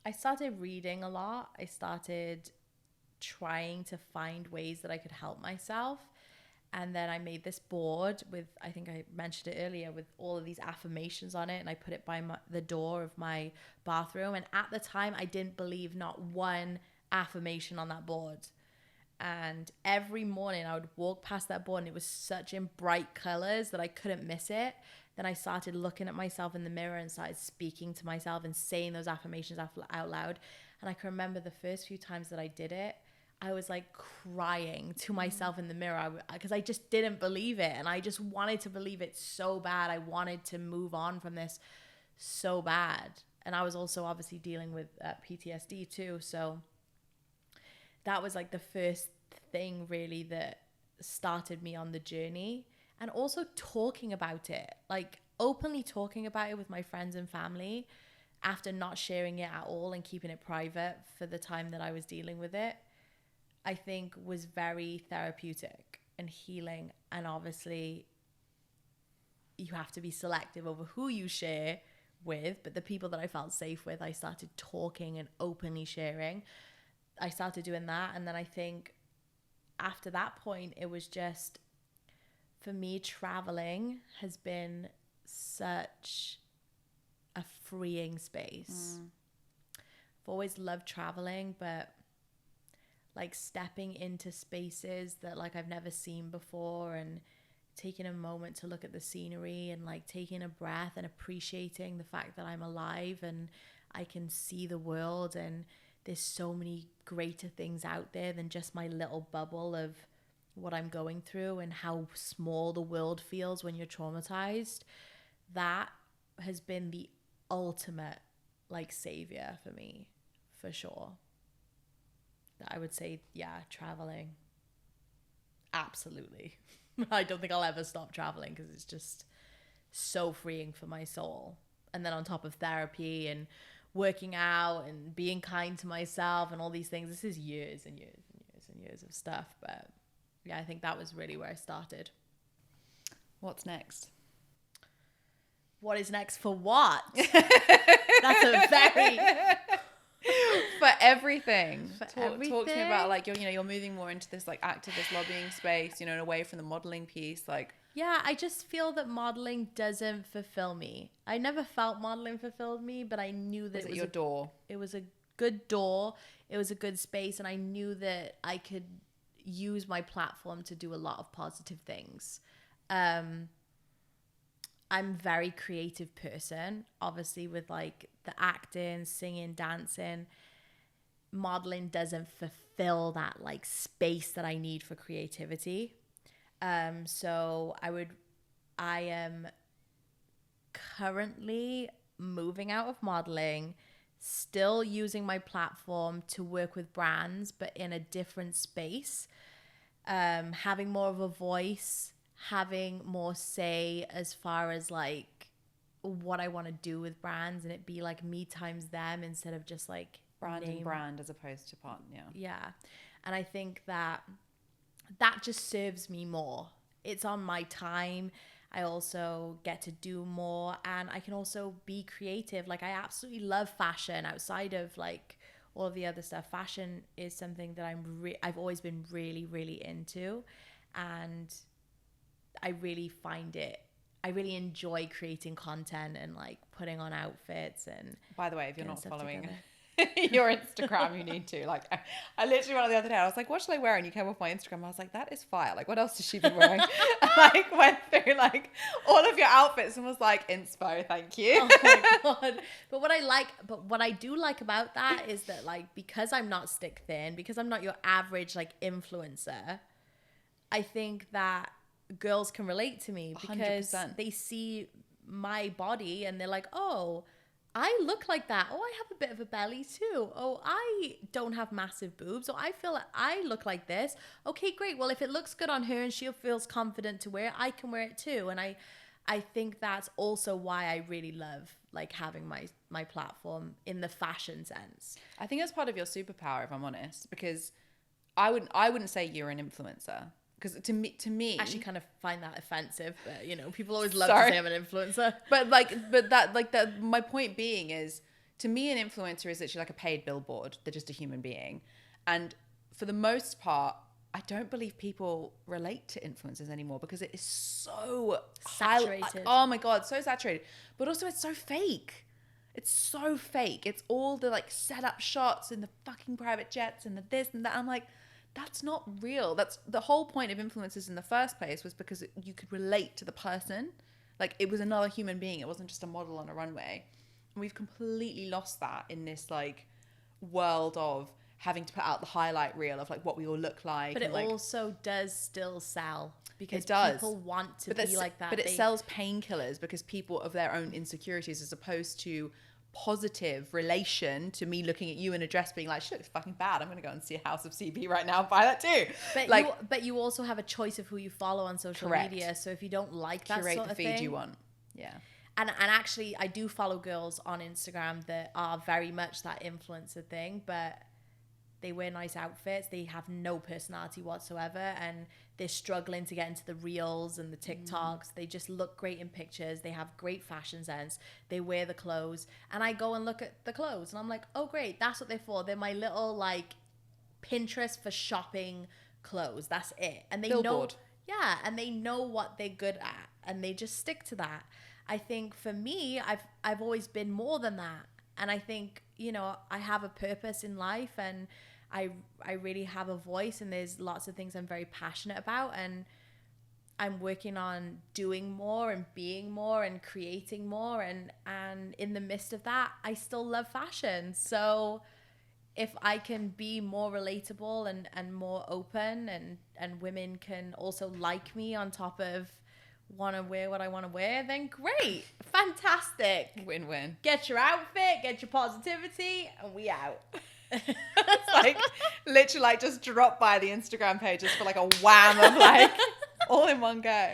Speaker 2: I started reading a lot. I started trying to find ways that I could help myself. And then I made this board with, I think I mentioned it earlier, with all of these affirmations on it. And I put it by the door of my bathroom. And at the time, I didn't believe not one affirmation on that board. And every morning I would walk past that board and it was such in bright colors that I couldn't miss it. Then I started looking at myself in the mirror and started speaking to myself and saying those affirmations out loud. And I can remember the first few times that I did it, I was like crying to myself in the mirror because I just didn't believe it. And I just wanted to believe it so bad. I wanted to move on from this so bad. And I was also obviously dealing with PTSD too. So that was like the first thing really that started me on the journey. And also talking about it, like openly talking about it with my friends and family after not sharing it at all and keeping it private for the time that I was dealing with it, I think was very therapeutic and healing. And obviously you have to be selective over who you share with, but the people that I felt safe with, I started talking and openly sharing. I started doing that. And then I think after that point, it was just, for me, traveling has been such a freeing space. I've always loved traveling, but like stepping into spaces that like I've never seen before and taking a moment to look at the scenery and like taking a breath and appreciating the fact that I'm alive and I can see the world, and there's so many greater things out there than just my little bubble of what I'm going through and how small the world feels when you're traumatized. That has been the ultimate like savior for me, for sure. I would say, yeah, traveling. Absolutely. I don't think I'll ever stop traveling because it's just so freeing for my soul. And then on top of therapy and working out and being kind to myself and all these things, this is years and years and years and years of stuff. But yeah, I think that was really where I started.
Speaker 1: What's next?
Speaker 2: What is next for what? That's a very...
Speaker 1: For everything.
Speaker 2: Everything.
Speaker 1: Talk to me about like you're moving more into this like activist lobbying space, and away from the modeling piece. Like,
Speaker 2: yeah, I just feel that modeling doesn't fulfill me. I never felt modeling fulfilled me, but I knew that
Speaker 1: it was your door.
Speaker 2: It was a good door. It was a good space, and I knew that I could use my platform to do a lot of positive things. I'm a very creative person, obviously, with like the acting, singing, dancing. Modeling doesn't fulfill that like space that I need for creativity. So I am currently moving out of modeling, still using my platform to work with brands, but in a different space, having more of a voice, having more say as far as like what I want to do with brands, and it be like me times them instead of just like
Speaker 1: brand as opposed to partner.
Speaker 2: Yeah. And I think that just serves me more. It's on my time. I also get to do more, and I can also be creative. Like I absolutely love fashion outside of like all of the other stuff. Fashion is something that I've always been really, really into, and I really enjoy creating content and like putting on outfits. And
Speaker 1: by the way, if you're not following your Instagram, you need to. Like, I literally went on the other day, I was like, what should I wear? And you came off my Instagram, I was like, that is fire. Like, what else does she be wearing? And like went through like all of your outfits and was like, inspo, thank you.
Speaker 2: Oh my God. But what I do like about that is that like, because I'm not stick thin, because I'm not your average like influencer, I think that girls can relate to me because
Speaker 1: 100%.
Speaker 2: they see my body and they're like, oh, I look like that. Oh, I have a bit of a belly too. Oh, I don't have massive boobs. Oh, I feel like I look like this. Okay, great. Well, if it looks good on her and she feels confident to wear it, I can wear it too. And I think that's also why I really love like having my platform in the fashion sense.
Speaker 1: I think that's part of your superpower, if I'm honest, because I wouldn't say you're an influencer. Because to me,
Speaker 2: I actually kind of find that offensive, but you know, people always love to say I'm an influencer.
Speaker 1: But my point being is, to me, an influencer is literally like a paid billboard. They're just a human being, and for the most part, I don't believe people relate to influencers anymore because it is so
Speaker 2: saturated.
Speaker 1: Oh my god, so saturated. But also, it's so fake. It's so fake. It's all the like set up shots and the fucking private jets and the this and that. I'm like, that's not real. That's the whole point of influencers in the first place, was because you could relate to the person. Like, it was another human being. It wasn't just a model on a runway. And we've completely lost that in this like world of having to put out the highlight reel of like what we all look like.
Speaker 2: But it
Speaker 1: like,
Speaker 2: also does still sell because
Speaker 1: it does.
Speaker 2: people want to be like that.
Speaker 1: But it sells painkillers because people of their own insecurities, as opposed to positive relation to me looking at you in a dress being like, she looks fucking bad, I'm gonna go and see a House of CB right now and buy that too.
Speaker 2: But you also have a choice of who you follow on social media, so if you don't like that
Speaker 1: curate
Speaker 2: sort
Speaker 1: the
Speaker 2: of
Speaker 1: feed
Speaker 2: thing,
Speaker 1: you want. Yeah.
Speaker 2: And actually I do follow girls on Instagram that are very much that influencer thing, but they wear nice outfits, they have no personality whatsoever, and they're struggling to get into the reels and the TikToks. They just look great in pictures, they have great fashion sense, they wear the clothes, and I go and look at the clothes and I'm like, oh great, that's what they're for. They're my little like Pinterest for shopping clothes. That's it. And they
Speaker 1: billboard.
Speaker 2: and they know what they're good at and they just stick to that. I think for me, I've always been more than that. And I think, you know, I have a purpose in life, and I really have a voice, and there's lots of things I'm very passionate about, and I'm working on doing more and being more and creating more, and in the midst of that, I still love fashion. So if I can be more relatable and more open, and women can also like me on top of want to wear what I want to wear, then great. Fantastic.
Speaker 1: Win-win.
Speaker 2: Get your outfit, get your positivity, and we out.
Speaker 1: It's like literally like just drop by the Instagram pages for like a wham of like all in one go.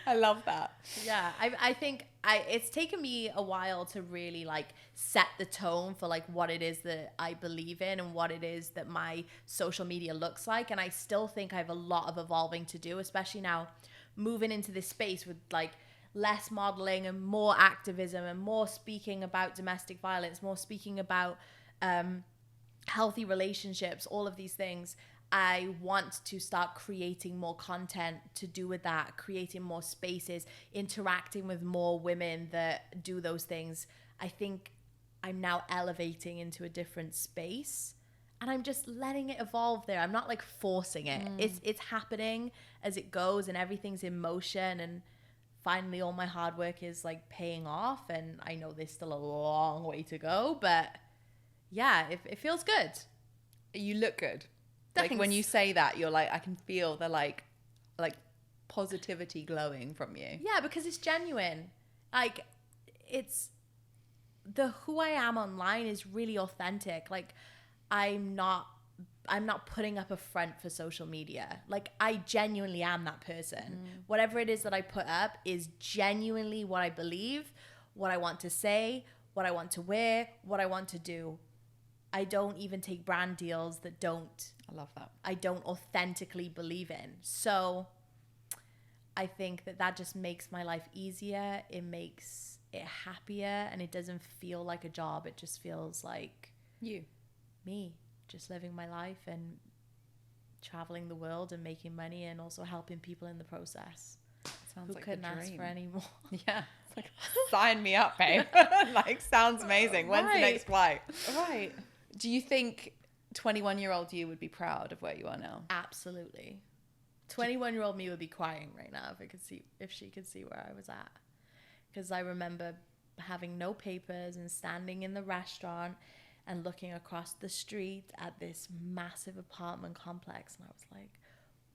Speaker 1: I love that.
Speaker 2: Yeah, I think it's taken me a while to really like set the tone for like what it is that I believe in and what it is that my social media looks like, and I still think I have a lot of evolving to do, especially now moving into this space with like less modeling and more activism and more speaking about domestic violence, more speaking about healthy relationships, all of these things. I want to start creating more content to do with that, creating more spaces, interacting with more women that do those things. I think I'm now elevating into a different space, and I'm just letting it evolve there. I'm not like forcing it. It's happening as it goes, and everything's in motion, and finally all my hard work is like paying off, and I know there's still a long way to go, but yeah, it feels good.
Speaker 1: You look good.
Speaker 2: Thanks.
Speaker 1: Like when you say that, you're like, I can feel the like positivity glowing from you.
Speaker 2: Yeah, because it's genuine. Like, it's the who I am online is really authentic. Like, I'm not putting up a front for social media. Like, I genuinely am that person. Whatever it is that I put up is genuinely what I believe, what I want to say, what I want to wear, what I want to do. I don't even take brand deals that
Speaker 1: I love that.
Speaker 2: I don't authentically believe in. So I think that just makes my life easier. It makes it happier, and it doesn't feel like a job. It just feels like me, just living my life and traveling the world and making money and also helping people in the process.
Speaker 1: Sounds
Speaker 2: Who
Speaker 1: like
Speaker 2: couldn't
Speaker 1: a dream.
Speaker 2: ask for any more?
Speaker 1: Yeah. It's like, sign me up, babe. Like, sounds amazing. When's the next flight?
Speaker 2: Right.
Speaker 1: Do you think 21-year-old you would be proud of where you are now?
Speaker 2: Absolutely. 21-year-old me would be crying right now if she could see where I was at. Because I remember having no papers and standing in the restaurant and looking across the street at this massive apartment complex, and I was like,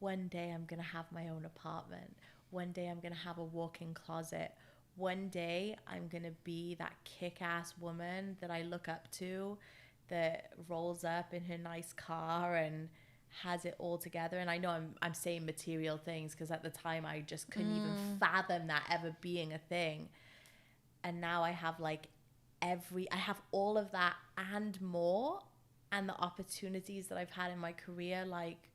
Speaker 2: one day I'm gonna have my own apartment. one day I'm going to have a walk-in closet. One day I'm going to be that kick-ass woman that I look up to, that rolls up in her nice car and has it all together. And I know I'm saying material things because at the time I just couldn't even fathom that ever being a thing. And now I have like I have all of that and more, and the opportunities that I've had in my career. Like,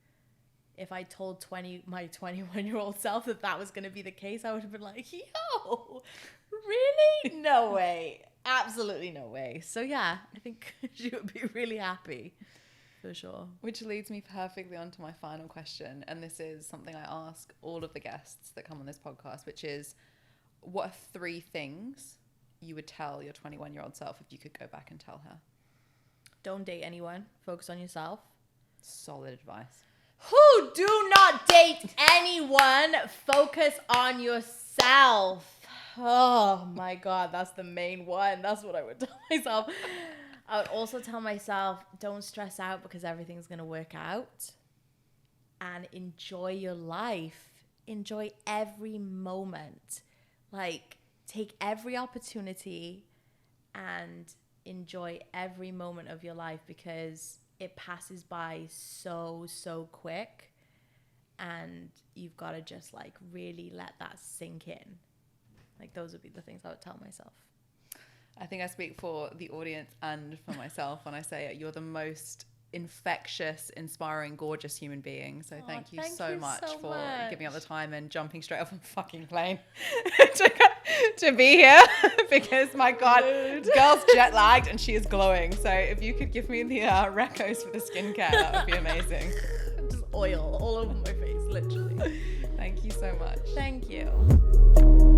Speaker 2: if I told my 21-year-old self that was going to be the case, I would have been like, yo, really? No way. Absolutely no way. So yeah, I think she would be really happy. For sure.
Speaker 1: Which leads me perfectly on to my final question. And this is something I ask all of the guests that come on this podcast, which is, what are 3 things you would tell your 21-year-old self if you could go back and tell her?
Speaker 2: Don't date anyone. Focus on yourself.
Speaker 1: Solid advice.
Speaker 2: Who do not date anyone. Focus on yourself. Oh my God, that's the main one. That's what I would tell myself. I would also tell myself, don't stress out because everything's going to work out. And enjoy your life. Enjoy every moment. Like, take every opportunity and enjoy every moment of your life, because it passes by so quick, and you've got to just like really let that sink in. Like, those would be the things I would tell myself.
Speaker 1: I think I speak for the audience and for myself when I say you're the most infectious, inspiring, gorgeous human being. So thank you so much for giving up the time and jumping straight off a fucking plane to be here, because my God, girl's jet lagged and she is glowing. So if you could give me the recos for the skincare, that would be amazing.
Speaker 2: Just oil all over my face, literally.
Speaker 1: Thank you so much.
Speaker 2: Thank you.